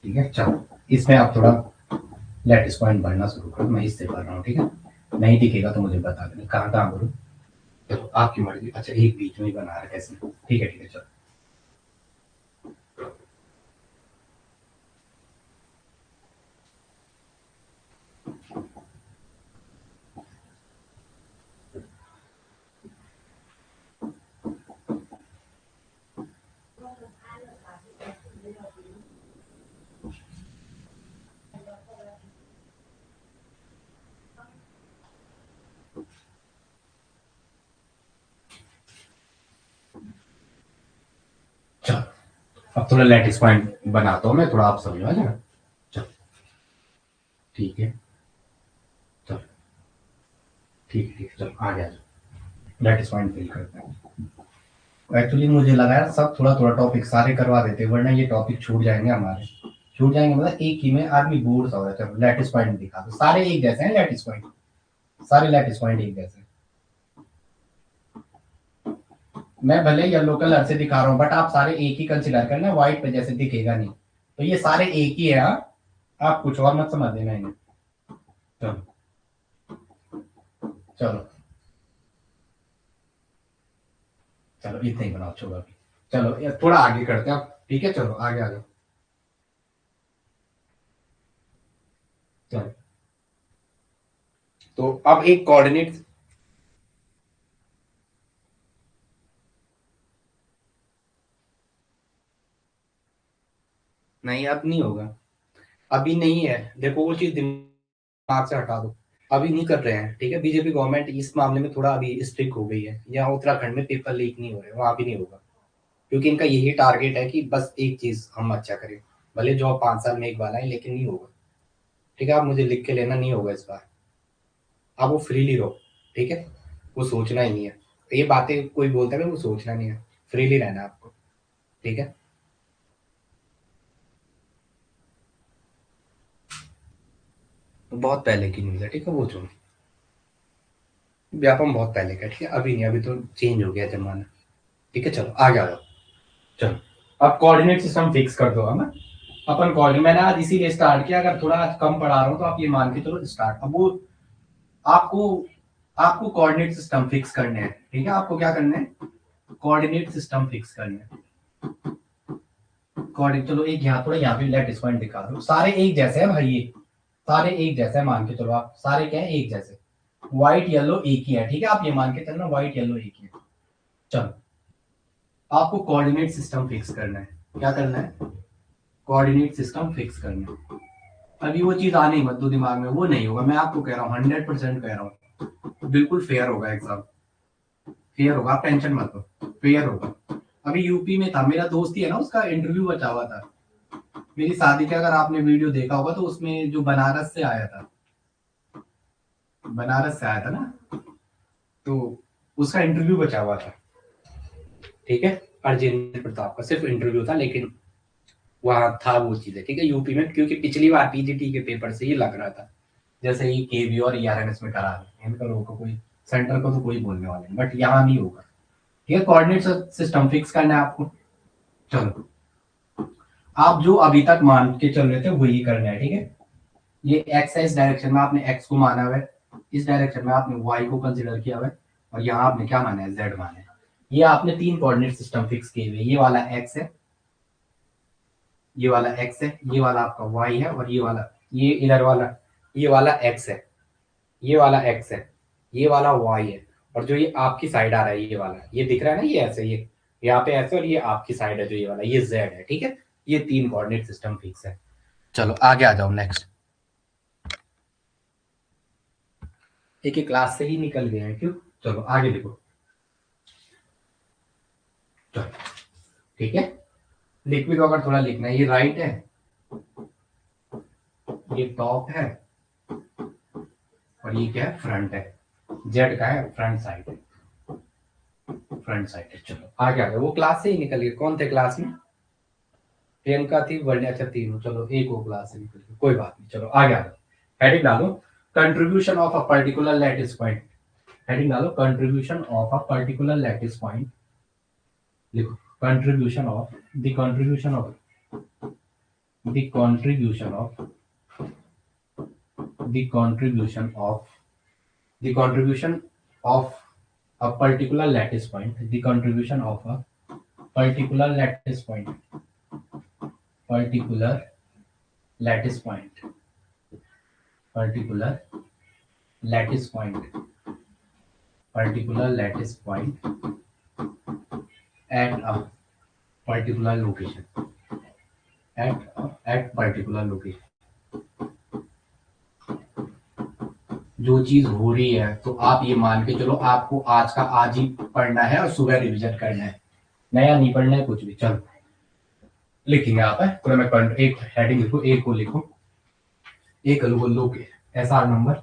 ठीक है। चलो इसमें आप थोड़ा लेटिस पॉइंट भरना शुरू करो, मैं इससे भर रहा हूँ, ठीक है। नहीं दिखेगा तो मुझे बता देना कहाँ कहाँ करूँ, चलो आपकी मर्जी। अच्छा एक बीच में ही बना रहा है कैसे, ठीक है ठीक है, चलो चलो अब थोड़ा लेटिस पॉइंट बनाता हूँ मैं, थोड़ा आप समझो है ना। चलो ठीक है, चलो ठीक है ठीक है, चलो आगे आ जाओ, लेटिस पॉइंट फिल करते हैं। एक्चुअली मुझे लगा यार सब थोड़ा थोड़ा टॉपिक सारे करवा देते, वरना ये टॉपिक छूट जाएंगे हमारे, छूट जाएंगे मतलब एक ही में आदमी बोर सा हो जाता है। लेटिस पॉइंट दिखा दो, सारे एक जैसे हैं लेटिस पॉइंट, सारे लेटिस पॉइंट एक जैसे हैं। मैं भले येलो कलर से दिखा रहा हूँ बट आप सारे एक ही कंसिडर करना, व्हाइट पे जैसे दिखेगा नहीं, तो ये सारे एक ही है। हाँ, आप कुछ और मत समझ देना इन्हें। चलो चलो चलो इतना ही बनाओ, छोड़ो अभी। चलो ये थोड़ा आगे करते हैं आप, ठीक है, चलो आगे आ जाओ। चलो तो अब एक कोऑर्डिनेट, नहीं अब नहीं होगा, अभी नहीं है, देखो वो चीज दिमाग से हटा दो, अभी नहीं कर रहे हैं, ठीक है। बीजेपी गवर्नमेंट इस मामले में थोड़ा अभी स्ट्रिक्ट हो गई है, यहाँ उत्तराखंड में पेपर लीक नहीं हो रहे, वहां भी नहीं होगा, क्योंकि इनका यही टारगेट है कि बस एक चीज हम अच्छा करें, भले जॉब 5 साल में एक बार आए लेकिन नहीं होगा, ठीक है। आप मुझे लिख के लेना, नहीं होगा इस बार, आप वो फ्रीली रहो, ठीक है, वो सोचना ही नहीं है, ये बातें कोई बोलता है वो सोचना नहीं है, फ्रीली रहना है आपको, ठीक है। बहुत पहले की न्यूज है, ठीक है, वो छोड़ो, व्यापम बहुत पहले का, ठीक है, अभी नहीं, अभी तो चेंज हो गया जमाना, ठीक है। चलो आगे आ जाओ। चलो अब कोऑर्डिनेट सिस्टम फिक्स कर दो हमें, अपन कोऑर्डिनेट मैंने आज इसीलिए स्टार्ट किया, अगर थोड़ा आज कम पढ़ा रहा हूँ तो आप ये मान के चलो स्टार्ट, अब वो आपको आपको कोऑर्डिनेट सिस्टम फिक्स करने हैं, ठीक है, आपको क्या करना है, कोऑर्डिनेट सिस्टम फिक्स करने हैं। कोऑर्डिनेट, चलो एक यहाँ थोड़ा यहाँ पे लेट पॉइंट दिखा दो, सारे एक जैसे हैं भाई, ये सारे एक जैसे हैं, मान के चलो आप सारे क्या है, एक जैसे, व्हाइट येलो एक ही है, ठीक है, आप ये मान के चलना व्हाइट येलो एक ही है। चलो आपको कोऑर्डिनेट सिस्टम फिक्स करना है, क्या करना है, कोऑर्डिनेट सिस्टम फिक्स करना है। अभी वो चीज आने मत दो दिमाग में, वो नहीं होगा, मैं आपको कह रहा हूँ 100% कह रहा हूँ, बिल्कुल फेयर होगा एग्जाम, फेयर होगा, आप टेंशन मत लो, फेयर होगा। अभी यूपी में था, मेरा दोस्त ही है ना, उसका इंटरव्यू बचा हुआ था, मेरी शादी का अगर आपने वीडियो देखा होगा तो उसमें जो बनारस से आया था, बनारस से आया था ना, तो उसका इंटरव्यू बचा हुआ था, ठीक है, अर्जेंद्र प्रताप का सिर्फ इंटरव्यू था, लेकिन वहां था वो चीजें, ठीक है, यूपी में, क्योंकि पिछली बार पीजीटी के पेपर से ये लग रहा था जैसे ये केवी और ईआरएमएस में करा रहे हैं, इनका लोगों को कोई सेंटर को तो कोई बोलने वाले नहीं, बट यहाँ नहीं होगा, ठीक है। कोऑर्डिनेट सिस्टम फिक्स करना है आपको। चलो आप जो अभी तक मान के चल रहे थे वही करना है, ठीक है। ये एक्स है, इस डायरेक्शन में आपने एक्स को माना हुआ है, इस डायरेक्शन में आपने वाई को कंसिडर किया हुआ है, और यहाँ आपने क्या माना है, जेड माना है। ये आपने 3 कोऑर्डिनेट सिस्टम फिक्स किए हुए, ये वाला एक्स है, ये वाला एक्स है, ये वाला आपका वाई है, और ये वाला, ये इधर वाला, ये वाला एक्स है, ये वाला एक्स है, ये वाला वाई है, और जो ये आपकी साइड आ रहा है ये वाला, ये दिख रहा है ना, ये ऐसे, ये यहाँ पे ऐसे, और ये आपकी साइड है जो ये वाला, ये जेड है, ठीक है। ये 3 कोऑर्डिनेट सिस्टम फिक्स है। चलो आगे आ जाओ, नेक्स्ट। एक एक क्लास से ही निकल गए हैं क्यों, चलो आगे देखो। चलो ठीक है, लिक्विड को अगर थोड़ा लिखना है, ये राइट है, ये टॉप है, और ये क्या है, फ्रंट है, जेड का है, फ्रंट साइड है, फ्रंट साइड है। चलो आगे आ गए, वो क्लास से ही निकल गए, कौन थे क्लास में, प्रियंका थी, वर्णिया, अच्छा तीनों, चलो एक वो क्लास से निकल गए, कोई बात नहीं, चलो आगे आ जाओ। हेडिंग डालो, contribution of a particular lattice point, heading डालो, contribution of a particular lattice point, लिखो, contribution of the contribution of the contribution of the contribution of the contribution of a particular lattice point, the contribution of a particular lattice point, particular lattice point, particular lattice point, particular lattice point at a particular location, at particular location, जो चीज हो रही है तो आप ये मान के चलो आपको आज का आज ही पढ़ना है और सुबह रिवीजन करना है, नया नहीं पढ़ना है कुछ भी। चलो लिखेंगे आप है, तो मैं एक हेडिंग लिखो, एक को लिखो, एक एस आर नंबर,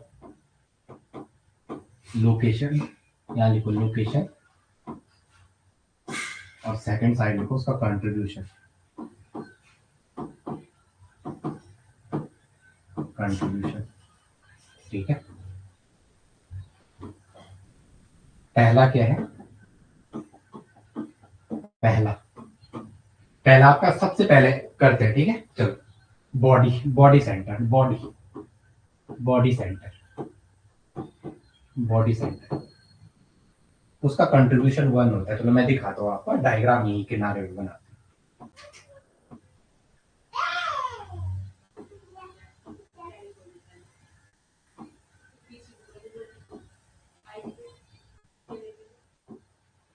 लोकेशन, यहाँ लिखो लोकेशन, और सेकंड साइड लिखो उसका कंट्रीब्यूशन, कंट्रीब्यूशन, ठीक है। पहला क्या है, पहला पहला आपका सबसे पहले करते हैं, ठीक है। चलो, body body centre, body centre, body centre, उसका कंट्रीब्यूशन 1 होता है। चलो मैं दिखाता हूँ आपको, डायग्राम यही किनारे पे बनाते हैं।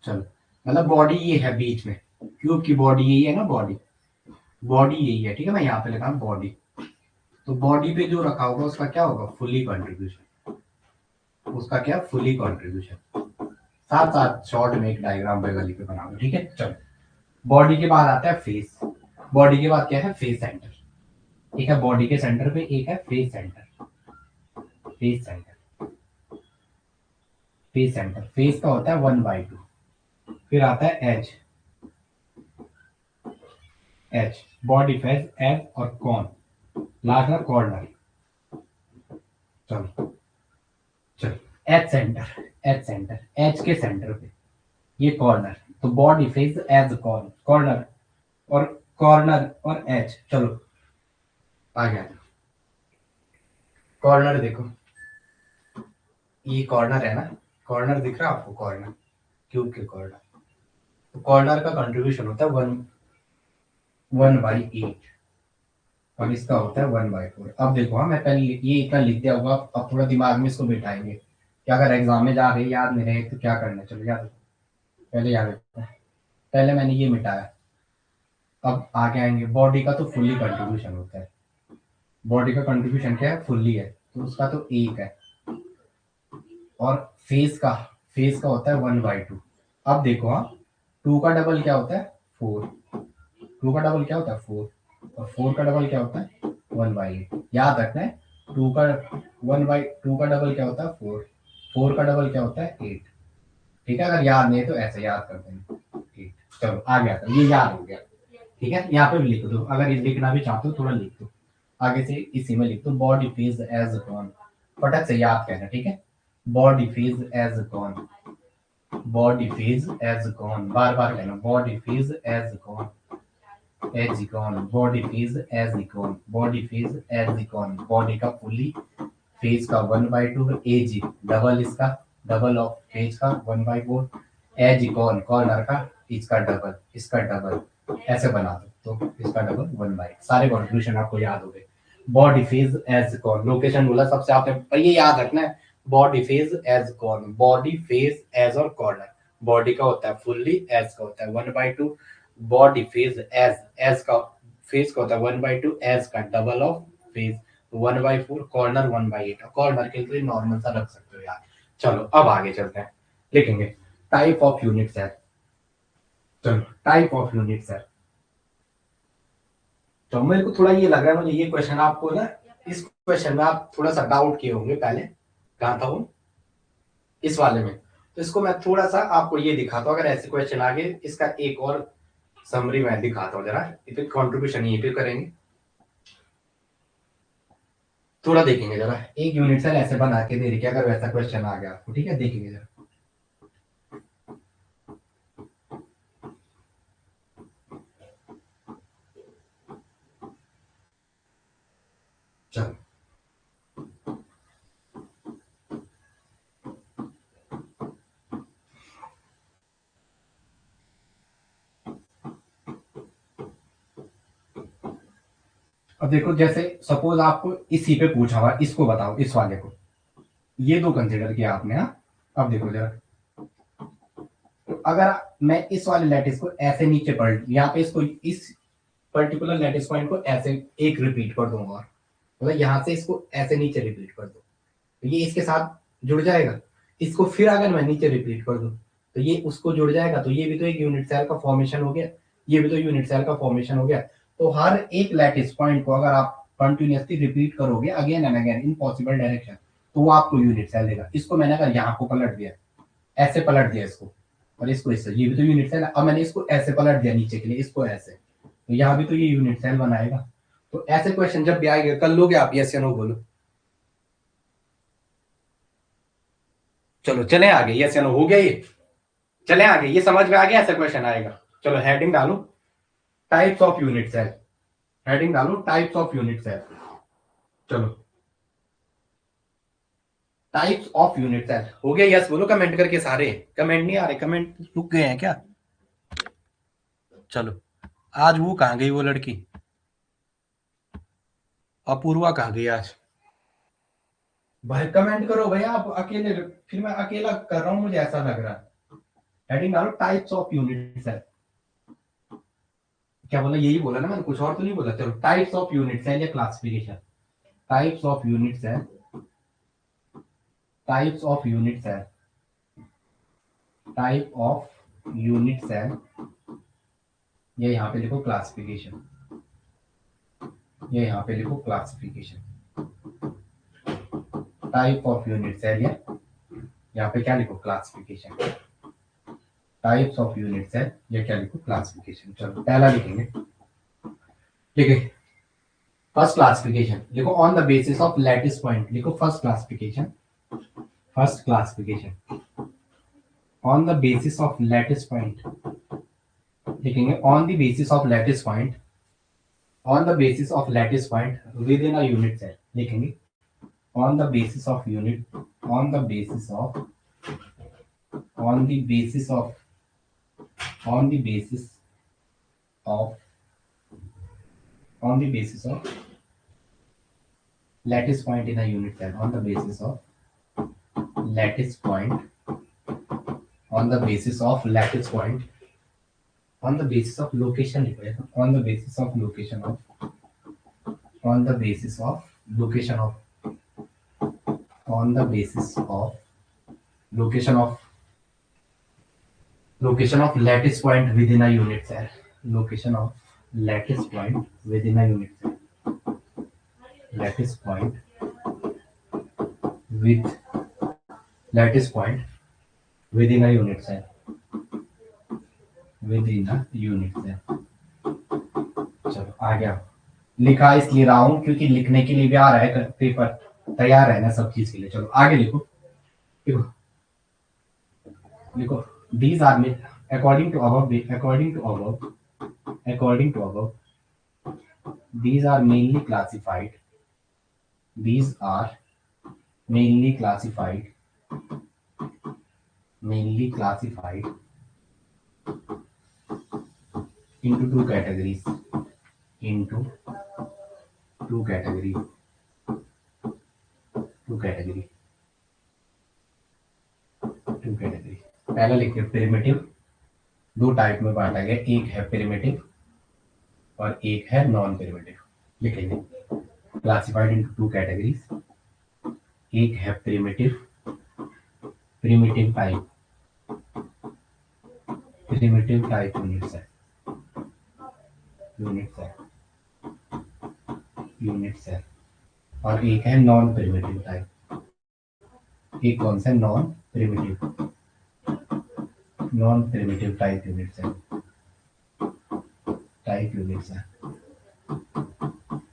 चलो, मतलब बॉडी ये है बीच में, क्यूब की बॉडी यही है ना, बॉडी बॉडी यही है, ठीक है। मैं यहाँ पे लिखा हूँ बॉडी, तो बॉडी पे जो रखा होगा उसका क्या होगा, फुल्ली कंट्रीब्यूशन, उसका क्या, फुल्ली कंट्रीब्यूशन। साथ साथ शॉर्ट में एक डायग्राम पे गली पे बनाओगे, ठीक है। चलो, बॉडी के बाद आता है फेस, बॉडी के बाद क्या है, फेस सेंटर, ठीक है। बॉडी के सेंटर पे एक है face centre, face centre, face centre, face का होता है 1/2। फिर आता है एज, एच, बॉडी फेस, एज और कॉन, लास्ट में कॉर्नर। चलो चलो, एच सेंटर, एच सेंटर, एच के सेंटर पे ये कॉर्नर, तो body face edge corner, corner और कॉर्नर और एच। चलो आ गया, कॉर्नर देखो, ये कॉर्नर है ना, कॉर्नर दिख रहा है आपको, कॉर्नर, क्यूब के कॉर्नर, तो कॉर्नर का कंट्रीब्यूशन होता है 1/8 और इसका होता है 1/4। अब देखो, हाँ मैं पहले ये इतना लिख दिया होगा, अब थोड़ा दिमाग में इसको बिठाएंगे कि अगर एग्जाम में जा रहे याद नहीं रहे तो क्या करना है। चलो याद रखो, पहले याद रखो, पहले मैंने ये मिटाया, अब आगे आएंगे। बॉडी का तो फुल्ली कंट्रीब्यूशन होता है, बॉडी का कंट्रीब्यूशन क्या है, फुल्ली है, तो उसका तो 1 है। और फेस का होता है 1/2। अब देखो, हाँ 2 का डबल क्या होता है, 4, 2 का डबल क्या होता है, 4, और 4 का डबल क्या होता है, 1/8। याद रखना है, 2 का 1/2 का डबल क्या होता है, 4, 4 का डबल क्या होता है, 8, ठीक है। अगर याद नहीं है तो ऐसे याद कर देंगे, 8। चलो आ गया था, ये याद हो गया, ठीक है। यहाँ पे भी लिख दो, अगर ये लिखना भी चाहते हो थोड़ा लिख दो, आगे से इसी में लिख दो, बॉडी फेज एज कॉन, फटक से याद करना, ठीक है। Body face edge cone, body face edge corner, बार बार कहना, body face edge cone, edge corner, body face edge corner, body face edge corner, body का फुल्ली, फेज का 1/2 है, एज डबल, इसका डबल ऑफ फेज का 1/4, एज इकॉन कॉर्नर का, इसका डबल, इसका डबल, ऐसे बना दो तो इसका डबल 1/8। सारे कॉन्ट्रीब्यूशन आपको याद हो गए। बॉडी फेज एज कॉन, लोकेशन बोला सबसे, आपने ये याद रखना है, body face edge cone, body face edge और कॉर्नर, बॉडी का होता है फुल्ली, एज का होता है 1/2, बॉडी फेज एज, एज का फेज का होता है 1/2, एज का double of face 1/4, corner 1/8। Corner के लिए नॉर्मल सा रख सकते हो यार। चलो अब आगे चलते हैं, लिखेंगे टाइप ऑफ यूनिट्स है। चलो, टाइप ऑफ यूनिट्स है। तो मेरे को थोड़ा ये लग रहा है, मुझे ये क्वेश्चन आपको ना, इस क्वेश्चन में आप थोड़ा सा डाउट किए होंगे पहले, कहा था वो, इस वाले में। तो इसको मैं थोड़ा सा आपको ये दिखाता हूँ, अगर ऐसे क्वेश्चन आगे, इसका एक और समरी मैं दिखाता हूँ जरा, इस कंट्रीब्यूशन ये पे करेंगे, थोड़ा देखेंगे जरा। एक यूनिट सेल ऐसे बना के दे रही, अगर वैसा क्वेश्चन आ गया आपको, ठीक है, देखेंगे जरा। चलो, अब देखो, जैसे सपोज आपको इसी पे पूछा हुआ, इसको बताओ, इस वाले को, ये दो कंसिडर किया आपने, हाँ। अब देखो जरा, तो अगर मैं इस वाले लैटिस को ऐसे नीचे पलट, यहाँ पे इसको, इस पर्टिकुलर लैटिस पॉइंट को ऐसे एक रिपीट कर दूंगा, मतलब यहाँ से इसको ऐसे नीचे रिपीट कर दो, तो ये इसके साथ जुड़ जाएगा। इसको फिर अगर मैं नीचे रिपीट कर दूं तो ये उसको जुड़ जाएगा, तो ये भी तो एक यूनिट सेल का फॉर्मेशन हो गया, ये भी तो यूनिट सेल का फॉर्मेशन हो गया। तो हर एक लैटिस पॉइंट को अगर आप कंटिन्यूसली रिपीट करोगे again and again in possible direction, तो वो आपको यूनिट सेल देगा। इसको मैंने अगर यहाँ को पलट दिया, ऐसे पलट दिया इसको, और इसको इससे, ये भी तो यूनिट सेल है। अब मैंने इसको ऐसे पलट दिया नीचे के लिए, इसको ऐसे, तो यहाँ भी तो ये यूनिट सेल बनाएगा। तो ऐसे क्वेश्चन जब भी आएंगे, कर लोगे आप, यस या नो बोलो। चलो चले आगे, यस या नो हो गया ये, चले आगे, ये समझ में आ गया, ऐसा क्वेश्चन आएगा। चलो हेडिंग डालो types of unit cell, heading डालो टाइप्स ऑफ यूनिट सेल। चलो टाइप्स ऑफ यूनिट सेल हो गया, यस बोलो कमेंट करके सारे। कमेंट नहीं आ रहे, कमेंट रुक गए हैं क्या? चलो आज वो कहाँ गई वो लड़की अपूर्वा, कहाँ गई आज? भाई कमेंट करो भैया, आप अकेले फिर मैं अकेला कर रहा हूँ, मुझे ऐसा लग रहा है। हेडिंग डालो टाइप्स ऑफ यूनिट सेल। क्या बोला, यही बोला ना मैंने, कुछ और तो नहीं बोला। चलो टाइप्स ऑफ यूनिट सेल या classification, types of unit cell, types of unit cell, type of unit cell, ये यहाँ पे लिखो क्लासिफिकेशन, ये यहाँ पे लिखो classification. Type of unit cell या यहाँ पे क्या लिखो classification, types of unit cell या क्या लिखो क्लासिफिकेशन। चलो पहला लिखेंगे, ठीक है। फर्स्ट क्लासिफिकेशन लिखो on the basis of lattice point, लिखो first classification, first classification on the basis of lattice point, लिखेंगे on the basis of lattice point, on the basis of lattice point within a unit cell, लिखेंगे on the basis of unit, on the basis of, on the basis of, on the basis of, on the basis of lattice point in a unit cell, on the basis of lattice point, on the basis of lattice point, on the basis of location, on the basis of location of, on the basis of location of, on the basis of location of, location of lattice point within a unit cell, location of lattice point within a unit cell, lattice point with lattice point within a unit cell, within a unit cell। चलो आ गया, लिखा इसलिए रहा हूं क्योंकि लिखने के लिए भी आ रहा है, पेपर तैयार है ना सब चीज के लिए। चलो आगे लिखो, लिखो लिखो these are made according to above, according to above, according to above, these are mainly classified, these are mainly classified, mainly classified into two categories, into two categories, two category, two category। पहला लिखिए primitive, दो type में बांटा गया, एक है primitive और एक है नॉन प्रिमिटिव। लिखेंगे क्लासिफाइड इनटू टू कैटेगरीज, एक है primitive, primitive type, primitive type unit cell, unit cell, unit cell, और एक है नॉन प्रिमिटिव टाइप। एक कौन सा, non primitive, non primitive type unit cell, type unit cell,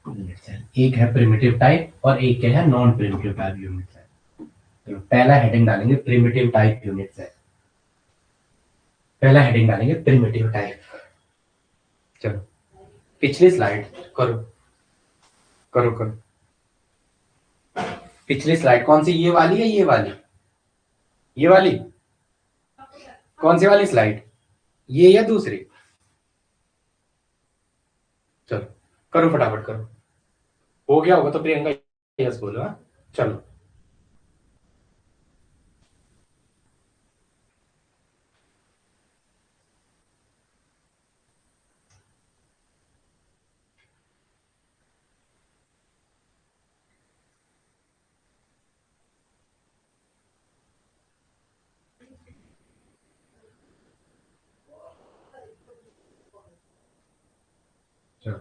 unit cell. एक है प्रिमिटिव टाइप और एक क्या है, non primitive type unit cell. तो पहला हेडिंग डालेंगे प्रिमिटिव टाइप यूनिट सेल, पहला हेडिंग डालेंगे प्रिमिटिव टाइप। चलो पिछली स्लाइड करो, करो करो, पिछली स्लाइड कौन सी, ये वाली है ये वाली, ये वाली कौन सी वाली स्लाइड, ये या दूसरी? चलो करो फटाफट करो, हो गया होगा तो प्रियंका यस बोलो। हाँ चलो चलो,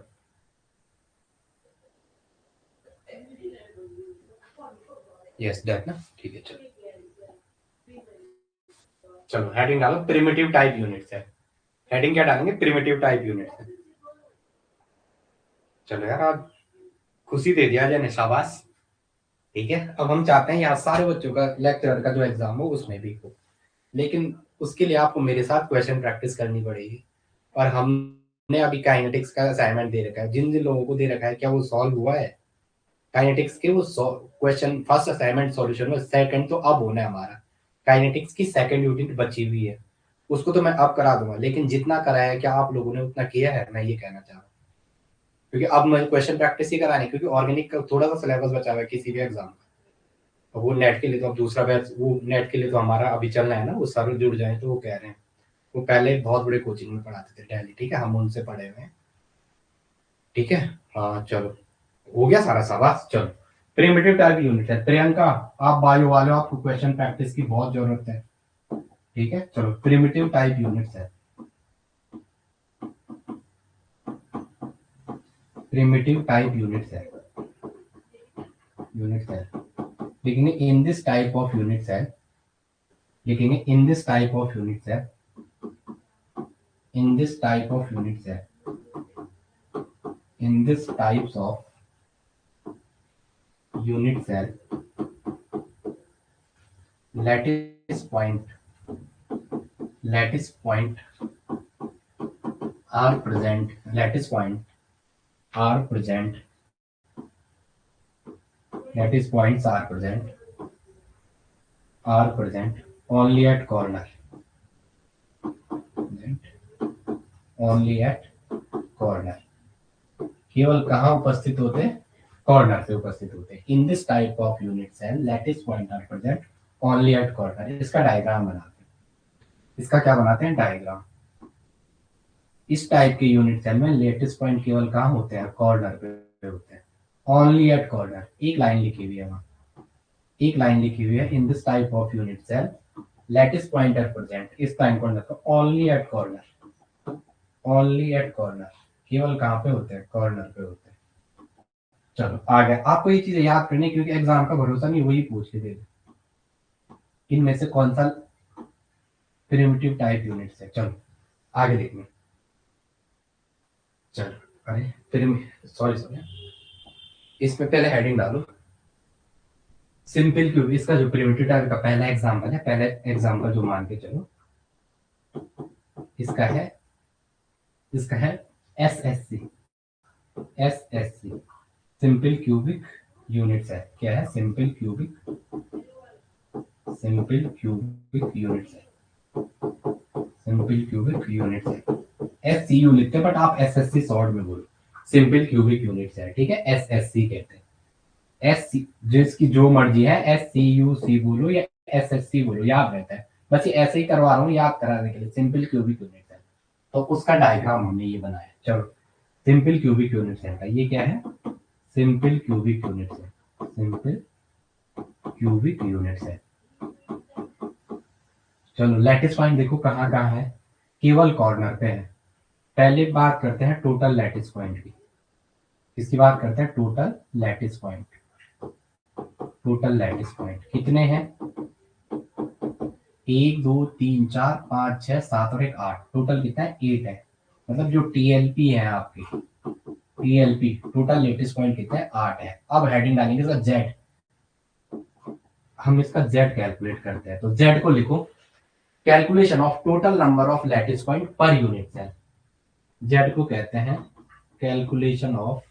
यस डन ना, ठीक है। चलो चलो हेडिंग डालो primitive type unit cell, heading क्या डालेंगे, प्रिमिटिव टाइप यूनिट सेल। चलो यार आज खुशी दे दिया जाने, शाबाश। ठीक है, अब हम चाहते हैं यहाँ सारे बच्चों का लेक्चर का जो एग्जाम हो उसमें भी हो, लेकिन उसके लिए आपको मेरे साथ क्वेश्चन प्रैक्टिस करनी पड़ेगी। और हमने अभी काइनेटिक्स का असाइनमेंट दे रखा है, जिन जिन लोगों को दे रखा है क्या वो सॉल्व हुआ है काइनेटिक्स के? वो क्वेश्चन फर्स्ट असाइनमेंट सॉल्यूशन में, सेकंड तो अब होना है हमारा। काइनेटिक्स की सेकंड यूनिट बची हुई है, उसको तो मैं अब करा दूंगा, लेकिन जितना कराया है क्या आप लोगों ने उतना किया है, मैं ये कहना चाह रहा हूँ। क्योंकि अब मैं क्वेश्चन प्रैक्टिस ही करानी, क्योंकि ऑर्गेनिक का थोड़ा सा सिलेबस बचा हुआ है किसी भी एग्जाम का। वो नेट के लिए तो अब दूसरा बैच, वो नेट के लिए तो हमारा अभी चलना है ना, वो सर जुड़ जाए तो वो कह रहे हैं, वो पहले बहुत बड़े कोचिंग में पढ़ाते थे दिल्ली, ठीक है, हम उनसे पढ़े हुए हैं, ठीक है। हाँ चलो, हो गया सारा सवाल। चलो, प्रिमिटिव टाइप यूनिट है। प्रियंका, आप बायो वाले हो, आपको क्वेश्चन प्रैक्टिस की बहुत जरूरत है, ठीक है। चलो, प्रिमिटिव टाइप यूनिट्स है, प्रिमिटिव टाइप यूनिट्स है, यूनिट्स है। लिखेंगे in this type of units है, लिखेंगे in this type of units है, in this type of units है, in this types of unit cell lattice point are present, lattice point are present, lattice points are present only at corner, only at corner, केवल कहाँ उपस्थित होते हैं? Corner पे उपस्थित होते हैं। In this type of unit cell lattice point are present only at corner. इसका डायग्राम बनाते हैं, इसका क्या बनाते हैं? डायग्राम। इस टाइप के यूनिट सेल में लैटिस पॉइंट केवल कहाँ होते हैं? कॉर्नर पे होते हैं, ओनली एट कॉर्नर। एक लाइन लिखी हुई है वहां, एक लाइन लिखी हुई है, in this type of unit cell lattice point are present, इस लाइन को रखो only at corner, only at corner, केवल कहाँ पे होते हैं? कॉर्नर पे होते हैं। चलो आगे, आपको ये चीजें याद करनी, क्योंकि एग्जाम का भरोसा नहीं, वही पूछ के दे इनमें से कौन सा प्रिमिटिव टाइप यूनिट है। चलो आगे देखने, चलो, अरे सॉरी, इसमें पहले हेडिंग डालो सिंपल क्यूब। इसका जो प्रिमिटिव टाइप का पहला एग्जांपल है, पहले एग्जांपल जो मान के चलो, इसका है SSC, SSC simple cubic units है। क्या है? सिंपल क्यूबिक यूनिट्स है, सिंपल क्यूबिक यूनिट्स है। एससीयू लिखते हैं, बट आप एसएससी शॉर्ट में बोलो, सिंपल क्यूबिक यूनिट्स है, ठीक है। एसएससी कहते हैं, एस जिसकी जो मर्जी है, SCUC बोलो या SSC बोलो, याद रहता है। बस ये ऐसे ही करवा रहा हूँ याद कराने के लिए, सिंपल क्यूबिक यूनिट है। तो उसका डायग्राम हमने ये बनाया। चलो, सिंपल क्यूबिक यूनिट सेल का ये क्या है? Simple cubic unit cell, simple cubic unit cell. चलो, लैटिस पॉइंट देखो कहाँ कहाँ है? केवल कॉर्नर पे है। पहले बात करते हैं टोटल लैटिस पॉइंट की। किसकी बात करते हैं? Total lattice point. Total lattice point कितने हैं? 1 2 3 4 5 6 7 और 1 8, टोटल कितना है? 8 है। मतलब जो TLP है आपकी, TLP टोटल लेटेस्ट पॉइंट कितना है? 8 है। अब हेडिंग डालेंगे इसका Z, हम इसका Z कैलकुलेट करते हैं। तो Z को लिखो calculation of total number of lattice point per unit cell. Z को कहते हैं calculation of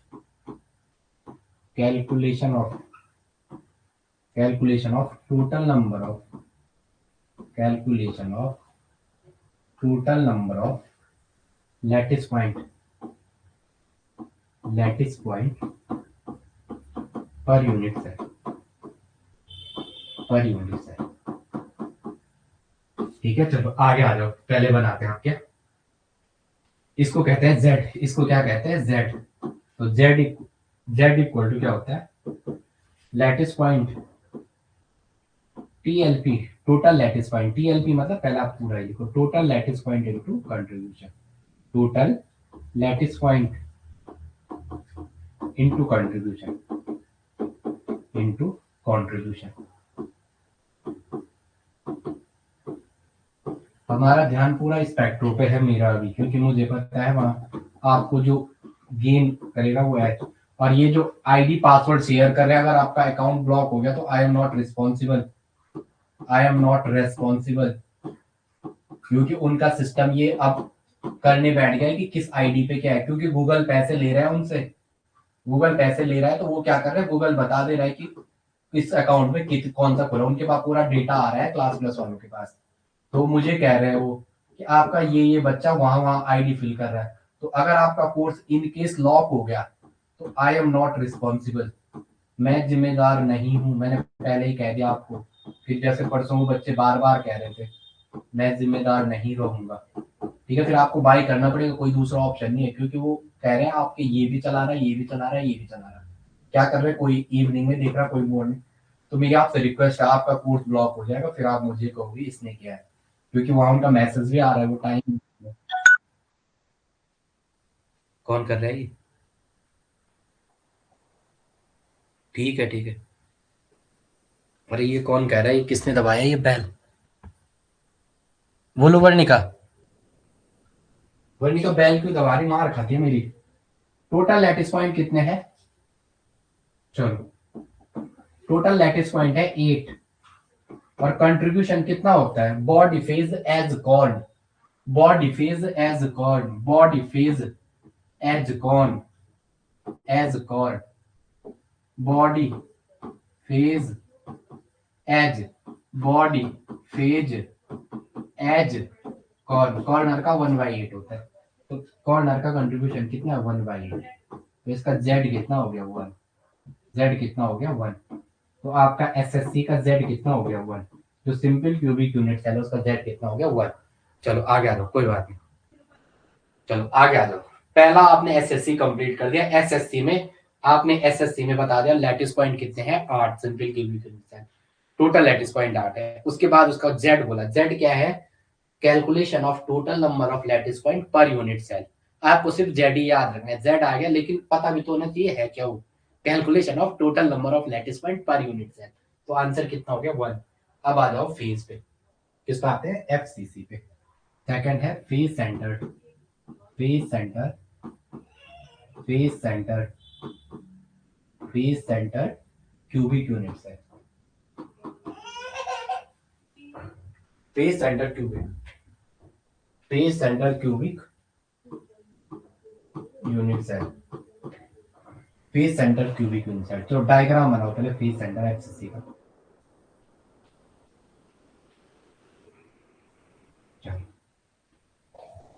total number of lattice point per unit cell, ठीक है। चलो आगे आ जाओ, पहले बनाते हैं आप क्या, इसको कहते हैं Z, इसको क्या कहते हैं? Z। तो Z इक्वल टू क्या होता है? Lattice point TLP, total lattice point. TLP मतलब पहला आप पूरा लिखो, total lattice point into contribution, total lattice point into contribution. हमारा ध्यान पूरा स्पेक्ट्रो पे है मेरा अभी, क्योंकि मुझे पता है वहां आपको जो गेन करेगा वो है। और ये जो आईडी पासवर्ड शेयर कर रहे हैं, अगर आपका अकाउंट ब्लॉक हो गया तो आई एम नॉट रिस्पॉन्सिबल, क्योंकि उनका सिस्टम ये अब करने बैठ गया है कि किस आईडी पे क्या है, क्योंकि गूगल पैसे ले रहा है उनसे, गूगल पैसे ले रहा है, तो वो क्या कर रहा है, गूगल बता दे रहा है कि इस अकाउंट में कौन सा खुला, उनके पास पूरा डेटा आ रहा है क्लास प्लस वालों के पास। तो मुझे कह रहे हैं वो कि आपका ये बच्चा वहां वहां आईडी फिल कर रहा है, तो अगर आपका कोर्स इन केस लॉक हो गया तो आई एम नॉट रिस्पॉन्सिबल, मैं जिम्मेदार नहीं हूं, मैंने पहले ही कह दिया आपको। फिर जैसे परसों वो बच्चे बार बार कह रहे थे मैं जिम्मेदार नहीं रहूंगा, ठीक है, फिर आपको बाय करना पड़ेगा, कोई दूसरा ऑप्शन नहीं है, क्योंकि वो कह रहे हैं आपके ये भी चला रहा है, ये भी चला रहा है, ये भी चला रहा है, क्या कर रहे हैं, कोई इवनिंग में देख रहा है, कोई मॉर्निंग। तो मेरी आपसे रिक्वेस्ट है, आपका कोर्स ब्लॉक हो जाएगा, फिर आप मुझे कहोगे इसने किया है, क्योंकि वहां उनका मैसेज भी आ रहा है, वो टाइम। कौन कर रहा है ये? ठीक है ठीक है। अरे ये कौन कह रहा है, ये किसने दबाया ये बेल? बोलो वर्णिका, वर्णिका बेल क्यों दबा रही, मार खाती है मेरी। टोटल लैटिस पॉइंट कितने हैं? चलो, टोटल लैटिस पॉइंट है 8, और कंट्रीब्यूशन कितना होता है, body face edge called, body face edge called, body face edge cone, edge called, body face edge, body face edge corner का 1/8 होता है, तो कॉर्नर का कंट्रीब्यूशन कितना है, 1/8, तो इसका जेड कितना हो गया, 1, जेड कितना हो गया, 1, तो आपका एसएससी का जेड कितना हो गया, 1, जो सिंपल क्यूबिक यूनिट सेल है उसका जेड कितना हो गया, 1। चलो आगे आ जाओ, कोई बात नहीं, चलो आगे आ जाओ। पहला आपने एसएससी कंप्लीट कर दिया, एसएससी में आपने एसएससी में बता दिया लैटिस पॉइंट कितने हैं, 8 simple cubic unit cell, total lattice point 8 है। उसके बाद उसका जेड बोला, जेड क्या है, calculation of total number of lattice point per unit cell. आपको सिर्फ जेड ही याद रखना है, जेड आ गया, लेकिन पता भी तो होना चाहिए है क्या वो, calculation of total number of lattice point per unit cell, तो आंसर कितना हो गया, 1। अब आ जाओ फेज पे, किस पे आते हैं, एफसीसी पे। सेकंड है face centre, face centre, face centre, face centre cubic unit cell, face centre cubic, face centre cubic unit cell, face centre cubic unit cell. तो डायग्राम बनाओ पहले फेज सेंटर एफसीसी का।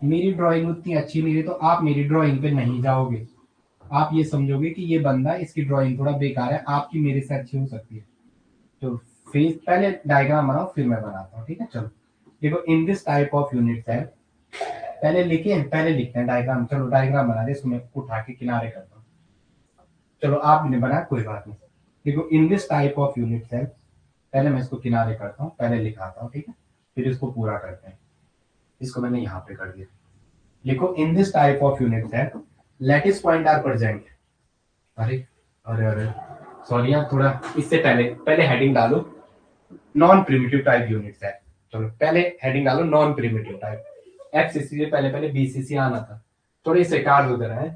मेरी ड्राइंग उतनी अच्छी नहीं है तो आप मेरी ड्राइंग पे नहीं जाओगे, आप ये समझोगे कि ये बंदा, इसकी ड्राइंग थोड़ा बेकार है, आपकी मेरे से अच्छी हो सकती है। तो फेज, पहले डायग्राम बनाओ फिर मैं बनाता हूँ, ठीक है। चलो देखो, in this type of unit cell, पहले लिखे, पहले लिखते हैं डायग्राम। चलो डायग्राम बना दे, इसको मैं उठा के किनारे करता हूँ। चलो आपने बनाया, कोई बात नहीं। देखो, in this type of unit cell, पहले मैं इसको किनारे करता हूँ, पहले लिखाता हूँ, ठीक है, फिर इसको पूरा करते हैं। इसको मैंने यहाँ पे कर दिया। लिखो, in this type of unit cell lattice point are present. अरे अरे अरे, सॉरी यार, थोड़ा इससे पहले पहले हेडिंग डालो, non primitive type unit cell. चलो पहले हेडिंग डालो, नॉन प्रिमिटिव टाइप। एफसीसी से पहले पहले बीसीसी आना था, थोड़ी इसे काट दो जरा है।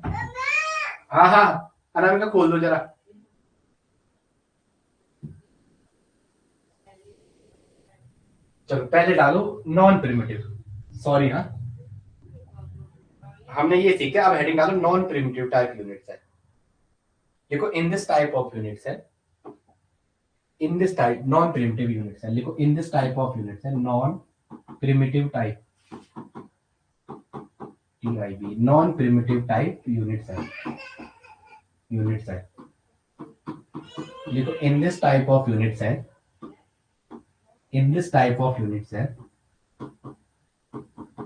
हाँ हाँ, अनामिका खोल दो जरा। चलो पहले डालो नॉन प्रिमिटिव, सॉरी हाँ, हमने ये सीखा, अब हेडिंग डालो non primitive type unit cell. देखो, in this type of unit cell, in this type non primitive unit cell, लिखो in this type of unit cell non primitive type, TIB, non primitive type unit cell, unit cell, लिखो in this type of unit cell, in this type of unit cell,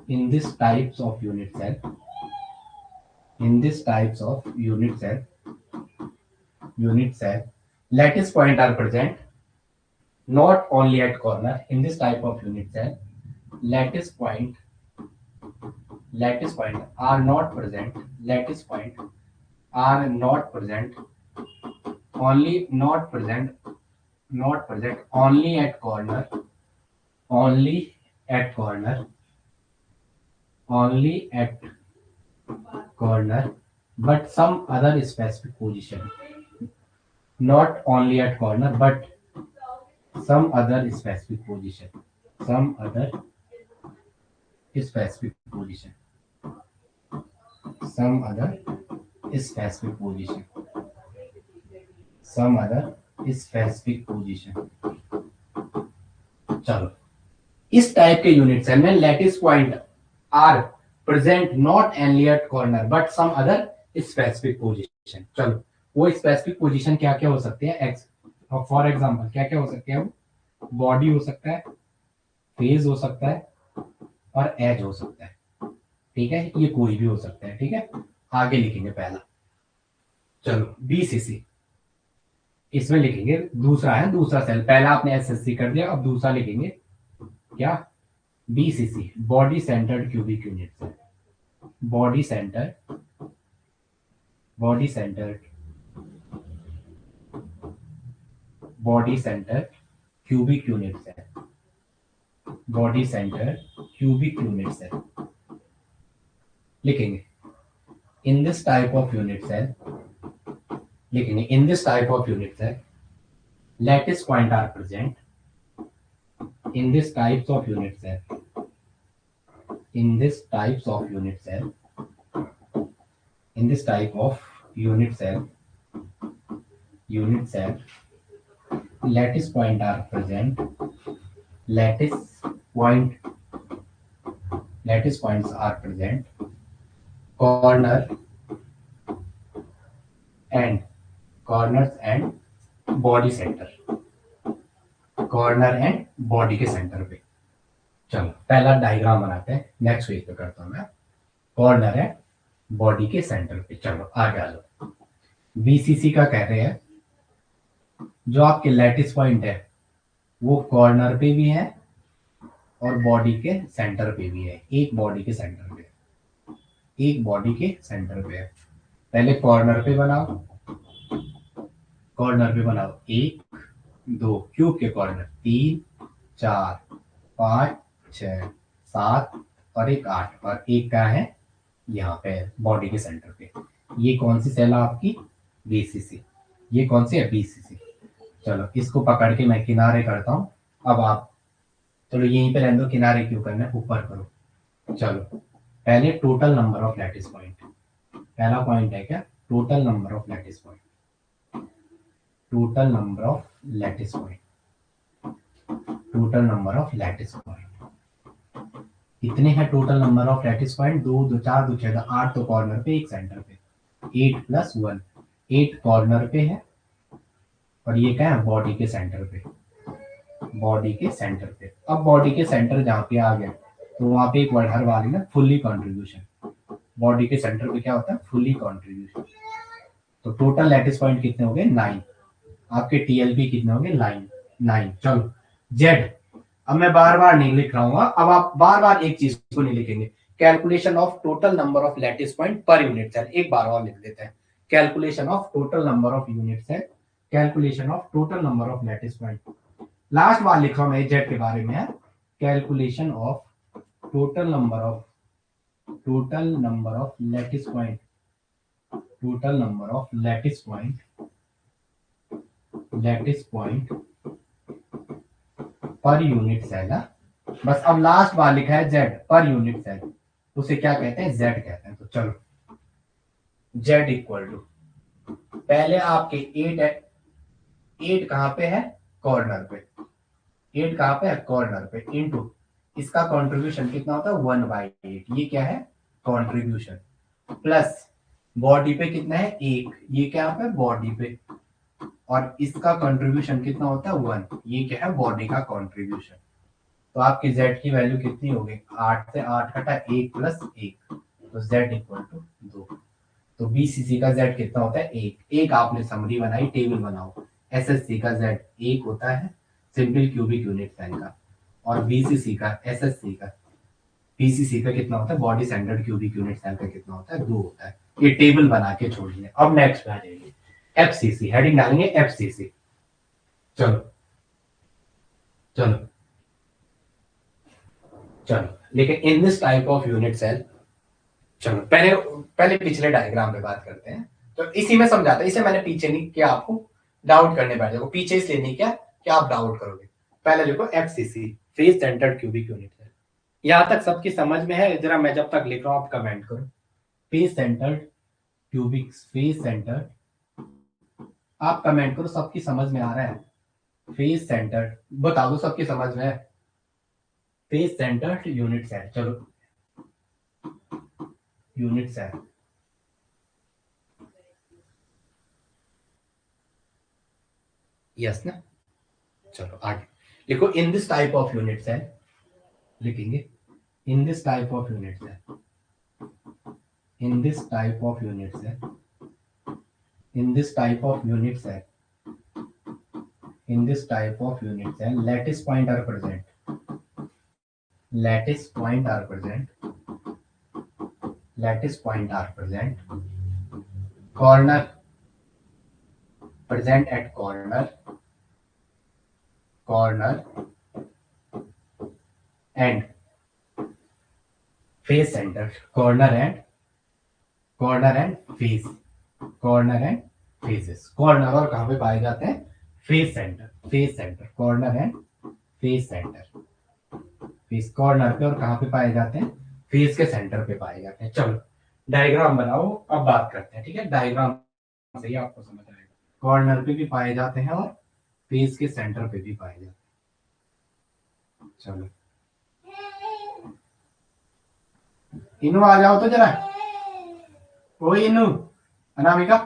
in this types of unit cell, in this types of unit cell, unit cell lattice point are present not only at corner. In this type of unit cell lattice point are not present, lattice point are not present, only not present, not present only at corner, only at corner, only at corner, but some other specific position, not only at corner but some other specific position, some other specific position, some other specific position, some other specific position। चलो, इस type के unit cell में lattice point are present not only at corner but some other specific position. चलो, वो specific position क्या क्या हो सकती है? एक्स फॉर एग्जांपल क्या क्या हो सकती है? बॉडी हो सकता है, फेज हो सकता है और एज हो सकता है। ठीक है, ये कोई भी हो सकता है। ठीक है, आगे लिखेंगे पहला। चलो, बीसीसी इसमें लिखेंगे, दूसरा है, दूसरा सेल। पहला आपने एसएससी कर दिया, अब दूसरा लिखेंगे क्या? BCC, body centred cubic unit cell. Body centre, body centre, body centre cubic unit cell, body centre cubic unit cell लिखेंगे। In this type of unit cell लिखेंगे, in this type of unit cell lattice point are present in this types of unit cell, in this types of unit cell, in this type of unit cell, unit cell lattice point are present, lattice points are present, corners and body center, corner and body के centre पे। चलो, पहला diagram बनाते हैं, next page पे करता हूं मैं। कॉर्नर एंड बॉडी के सेंटर पे। चलो आगे आ लो। बीसीसी का कह रहे हैं जो आपके लैटिस पॉइंट है वो कॉर्नर पे भी है और बॉडी के सेंटर पे भी है। एक बॉडी के सेंटर पे, एक बॉडी के सेंटर पे है। पहले कॉर्नर पे बनाओ, कॉर्नर पे बनाओ 1 2 क्यूब के कॉर्नर 3 4 5 6 7 और एक 8 और एक का है यहाँ पे बॉडी के सेंटर पे। ये कौन सी सेल है आपकी? बीसीसी। ये कौन सी है? बीसीसी। चलो, इसको पकड़ के मैं किनारे करता हूँ। अब आप चलो यहीं पे रहने दो, किनारे क्यों करना है, ऊपर करो। चलो, पहले total number of lattice point. पहला पॉइंट है क्या? Total number of lattice point, total number of lattice point, total number of lattice point कितने हैं? Total number of lattice point 2 2 4 2 6 8 तो कॉर्नर पे, एक सेंटर पे, 8 + 1 8 कॉर्नर पे है और ये क्या है? बॉडी के सेंटर पे, बॉडी के सेंटर पे। अब बॉडी के सेंटर जहाँ पे आ गया तो वहां पे एक वर्ड हर वाली ना, फुल्ली कॉन्ट्रीब्यूशन। बॉडी के सेंटर पे क्या होता है? Fully contribution. तो टोटल लैटिस पॉइंट कितने हो गए? 9। आपके टीएलपी कितने होंगे? 9। चलो, जेड। अब मैं बार बार नहीं लिख रहा हूँ, अब आप बार बार एक चीज को नहीं लिखेंगे। Calculation of total number of lattice point per unit cell, एक बार और लिख देते हैं। Calculation of total number of unit cell, calculation of total number of lattice point. Last बार लिख रहा हूं मैं जेड के बारे में है। Calculation of total number of lattice point, total number of lattice point per unit cell है। बस अब लास्ट बार लिखा है जेड पर यूनिट सेल, उसे क्या कहते हैं? जेड कहते हैं। तो चलो, जेड इक्वल टू, पहले आपके 8 है, 8 कहां पे है? कॉर्नर पे। 8 कहां पे है? कॉर्नर पे। इनटू इसका कंट्रीब्यूशन कितना होता है? 1/8। ये क्या है? कंट्रीब्यूशन। प्लस बॉडी पे कितना है? 1। ये क्या पे? बॉडी पे। और इसका कंट्रीब्यूशन कितना होता है? 1। ये क्या है? बॉडी का कंट्रीब्यूशन। तो आपकी z की वैल्यू कितनी हो गई? 8 से 8 घटा 1 + 1, तो z इक्वल टू 2। तो बीसीसी का z कितना होता है? 1। एक आपने समरी बनाई, टेबल बनाओ। एसएससी का z 1 होता है, सिंपल क्यूबिक यूनिट सेल का। और बीसीसी का, एसएससी का, बीसीसी का कितना होता है? Body centred cubic unit cell का कितना होता है? 2 होता है। ये टेबल बना के छोड़िए। अब नेक्स्ट पे आ जाइए, एफसीसी। हेडिंग डालेंगे एफसीसी। चलो चलो चलो, लेकिन in this type of unit cell, चलो पहले पिछले डायग्राम पे बात करते हैं। तो इसी में समझाता है, इसे मैंने पीछे नहीं किया, आपको डाउट करने बैठ जाओ। पीछे इसलिए नहीं किया कि आप डाउट करोगे। पहले देखो FCC, face centred cubic unit cell. यहां तक सबकी समझ में है? जरा मैं जब तक लिख रहा हूं आप कमेंट करो। Face centred cubic face centre, आप कमेंट करो सबकी समझ में आ रहा है? फेस सेंटर्ड बता दो सबकी समझ में है? फेस सेंटर्ड यूनिट सेल, चलो यूनिट सेल, यस ना। चलो आगे लिखो, in this type of unit cell, लिखेंगे in this type of unit cell, in this type of unit cell, in this type of unit cell, in this type of unit cell, lattice point are present, lattice point are present, lattice point are present, corner present at corner, corner and face center, corner and face, corner and faces, corner और कहां पे पाए जाते हैं? Face centre, face centre, corner and face centre, face corner पे और कहां पे पाए जाते हैं? फेस के सेंटर पे पाए जाते हैं। चलो डायग्राम बनाओ, अब बात करते हैं, ठीक है? डायग्राम से ही आपको समझ आएगा। कॉर्नर पे भी पाए जाते हैं और फेस के सेंटर पे भी पाए जाते हैं। चलो इनू आ जाओ तो जरा, ओ इनू, अनामिका,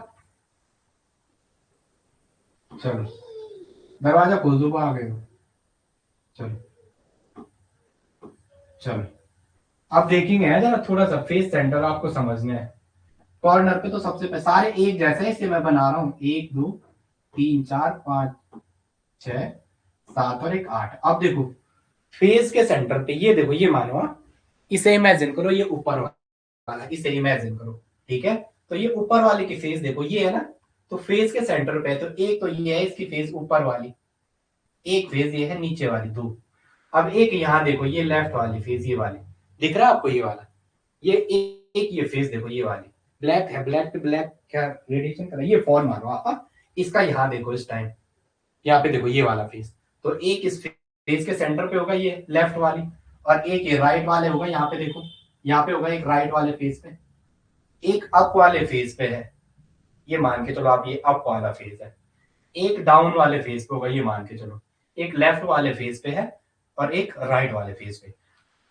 चलो दरवाजा खोल दो, आ गए हो। चलो चलो अब देखेंगे जरा थोड़ा सा फेस सेंटर आपको समझना है। कॉर्नर पे तो सबसे पहले सारे एक जैसे, इससे मैं बना रहा हूं 1 2 3 4 5 6 7 और एक 8। अब देखो फेस के सेंटर पे ये देखो, ये मानो इसे इमेजिन करो, ये ऊपर वाला, इसे इमेजिन करो, ठीक है? तो ये ऊपर वाले की फेस देखो, ये है ना, तो फेस के सेंटर पे है, तो एक तो ये है इसकी फेस ऊपर वाली, एक फेस ये है नीचे वाली, दो। अब एक यहाँ देखो, ये लेफ्ट वाली फेस, ये वाली दिख रहा है आपको? ये वाला, ये एक ये फेस देखो, ये वाली ब्लैक है, ब्लैक पे ब्लैक क्या रेडिएशन कर रहा है, ये फॉल मारो आप। इसका यहाँ देखो, इस टाइम यहाँ पे देखो ये वाला फेस, तो एक इस फेस के सेंटर पे होगा ये लेफ्ट वाली, और एक ये राइट वाले होगा, यहाँ पे देखो, यहाँ पे होगा एक राइट वाले फेस पे, एक अप वाले फेस पे है, ये मान के चलो आप, ये अप वाला फेस है। एक डाउन वाले फेस पे होगा, ये मान के चलो, एक लेफ्ट वाले फेस पे है और एक राइट वाले फेस पे।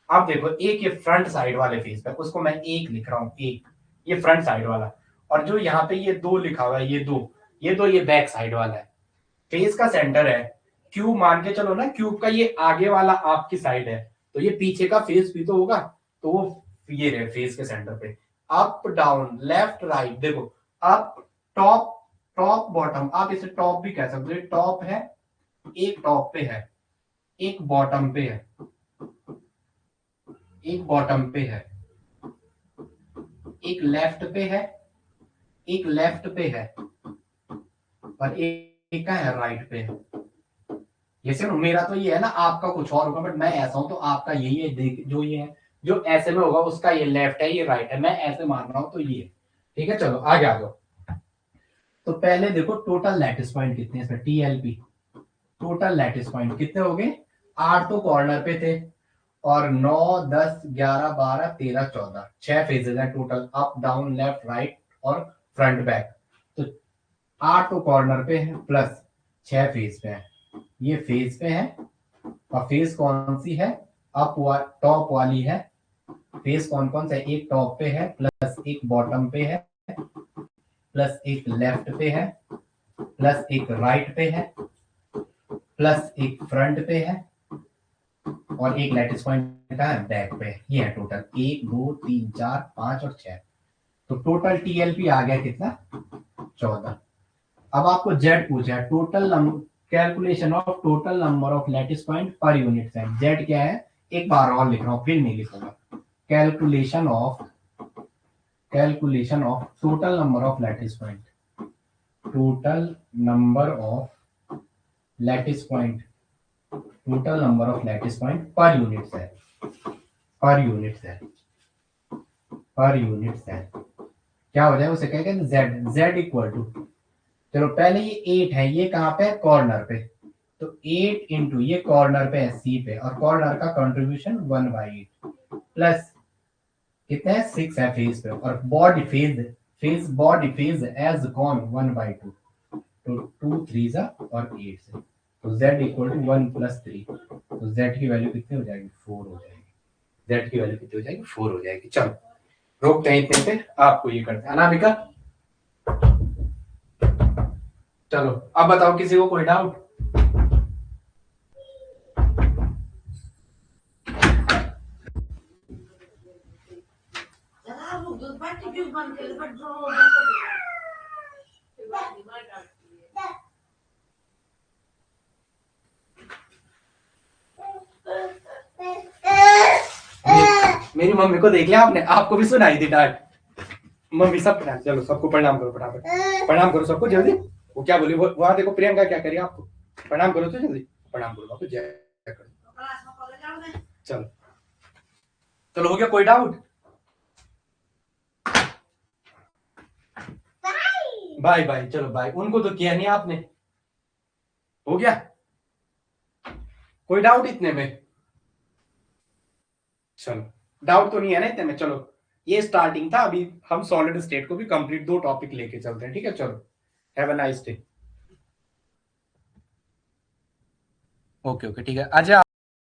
अब देखो एक ये फ्रंट साइड वाले फेस पे, उसको मैं एक लिख रहा हूं, एक ये फ्रंट साइड वाला, और जो यहाँ पे ये दो लिखा हुआ है, ये दो, ये बैक साइड वाला है। फेस का सेंटर है क्यूब, मान के चलो ना, क्यूब का ये आगे वाला आपकी साइड है, तो ये पीछे का फेस भी तो होगा, तो वो ये रहे फेस के सेंटर पे। अप डाउन लेफ्ट राइट देखो, अप टॉप, टॉप बॉटम, आप इसे टॉप भी कह सकते हो, टॉप है, एक टॉप पे है, एक बॉटम पे है, एक बॉटम पे है, एक लेफ्ट पे है, एक लेफ्ट पे है, और एक का है राइट पे है। ये सिर्फ मेरा तो ये है ना, आपका कुछ और होगा, बट मैं ऐसा हूं तो आपका यही है। देख जो ये है, जो ऐसे में होगा उसका ये लेफ्ट है, ये राइट है, मैं ऐसे मान रहा हूं तो ये, ठीक है? चलो आगे आ जाओ। तो पहले देखो टोटल लैटिस पॉइंट कितने हैं इसमें, टीएलपी, टोटल लैटिस पॉइंट कितने हो गए? 8 तो कॉर्नर पे थे, और 9 10 11 12 13 14, 6 फेजेस हैं total, up down left right और फ्रंट बैक। तो 8 तो कॉर्नर पे है प्लस 6 फेज पे है, ये फेज पे है, और फेज कौन सी है? टॉप वाली है। फेज कौन कौन सा है? एक टॉप पे है, प्लस एक बॉटम पे है, प्लस एक लेफ्ट पे है, प्लस एक राइट पे है, प्लस एक फ्रंट पे है, और एक लैटिस पॉइंट का है बैक पे। ये है टोटल 1 2 3 4 5 और 6। तो टोटल टीएलपी आ गया कितना? 14। अब आपको जेड पूछा है, total calculation of total number of lattice point per unit cell. Z क्या है? एक बार और लिख रहा हूं, फिर नहीं लिखूंगा। Calculation of total number of lattice point, total number of lattice point, total number of lattice point per unit cell, per unit cell, per unit cell क्या हो जाए? उसे कहेंगे जेड, जेड इक्वल टू, चलो पहले ये 8 है, ये कहां पे है? कॉर्नर पे, तो 8 इंटू ये कॉर्नर पे है सी पे, और कॉर्नर का कंट्रीब्यूशन 1/8 प्लस कितना है 6 है फेज पे, और बॉडी फेज एज कॉन 1/2, तो 2 3 सा और 8 से, तो z इक्वल टू 1 प्लस 3, तो z की वैल्यू कितनी हो जाएगी 4 हो जाएगी। z की वैल्यू कितनी हो जाएगी 4 हो जाएगी। चलो रोकते हैं इतने पे, आपको ये करते हैं। अनामिका चलो अब बताओ, किसी को कोई डाउट? मेरी मम्मी को देख लिया आपने? आपको भी सुनाई दी डांट? मम्मी सब प्रणाम, चलो सबको प्रणाम करो फटाफट, प्रणाम करो सबको जल्दी। वो क्या बोली, वो वहां देखो प्रियंका क्या करी, आपको प्रणाम करो तो जल्दी, प्रणाम करो बापू, जय करो। चलो चलो, हो गया कोई डाउट? बाय बाय, चलो बाय। उनको तो किया नहीं आपने, हो गया? कोई डाउट इतने में? चलो डाउट तो नहीं है ना इतने में। चलो ये स्टार्टिंग था, अभी हम सॉलिड स्टेट को भी कंप्लीट 2 टॉपिक लेके चलते हैं, ठीक है? चलो have a nice day. Okay okay ठीक है, अच्छा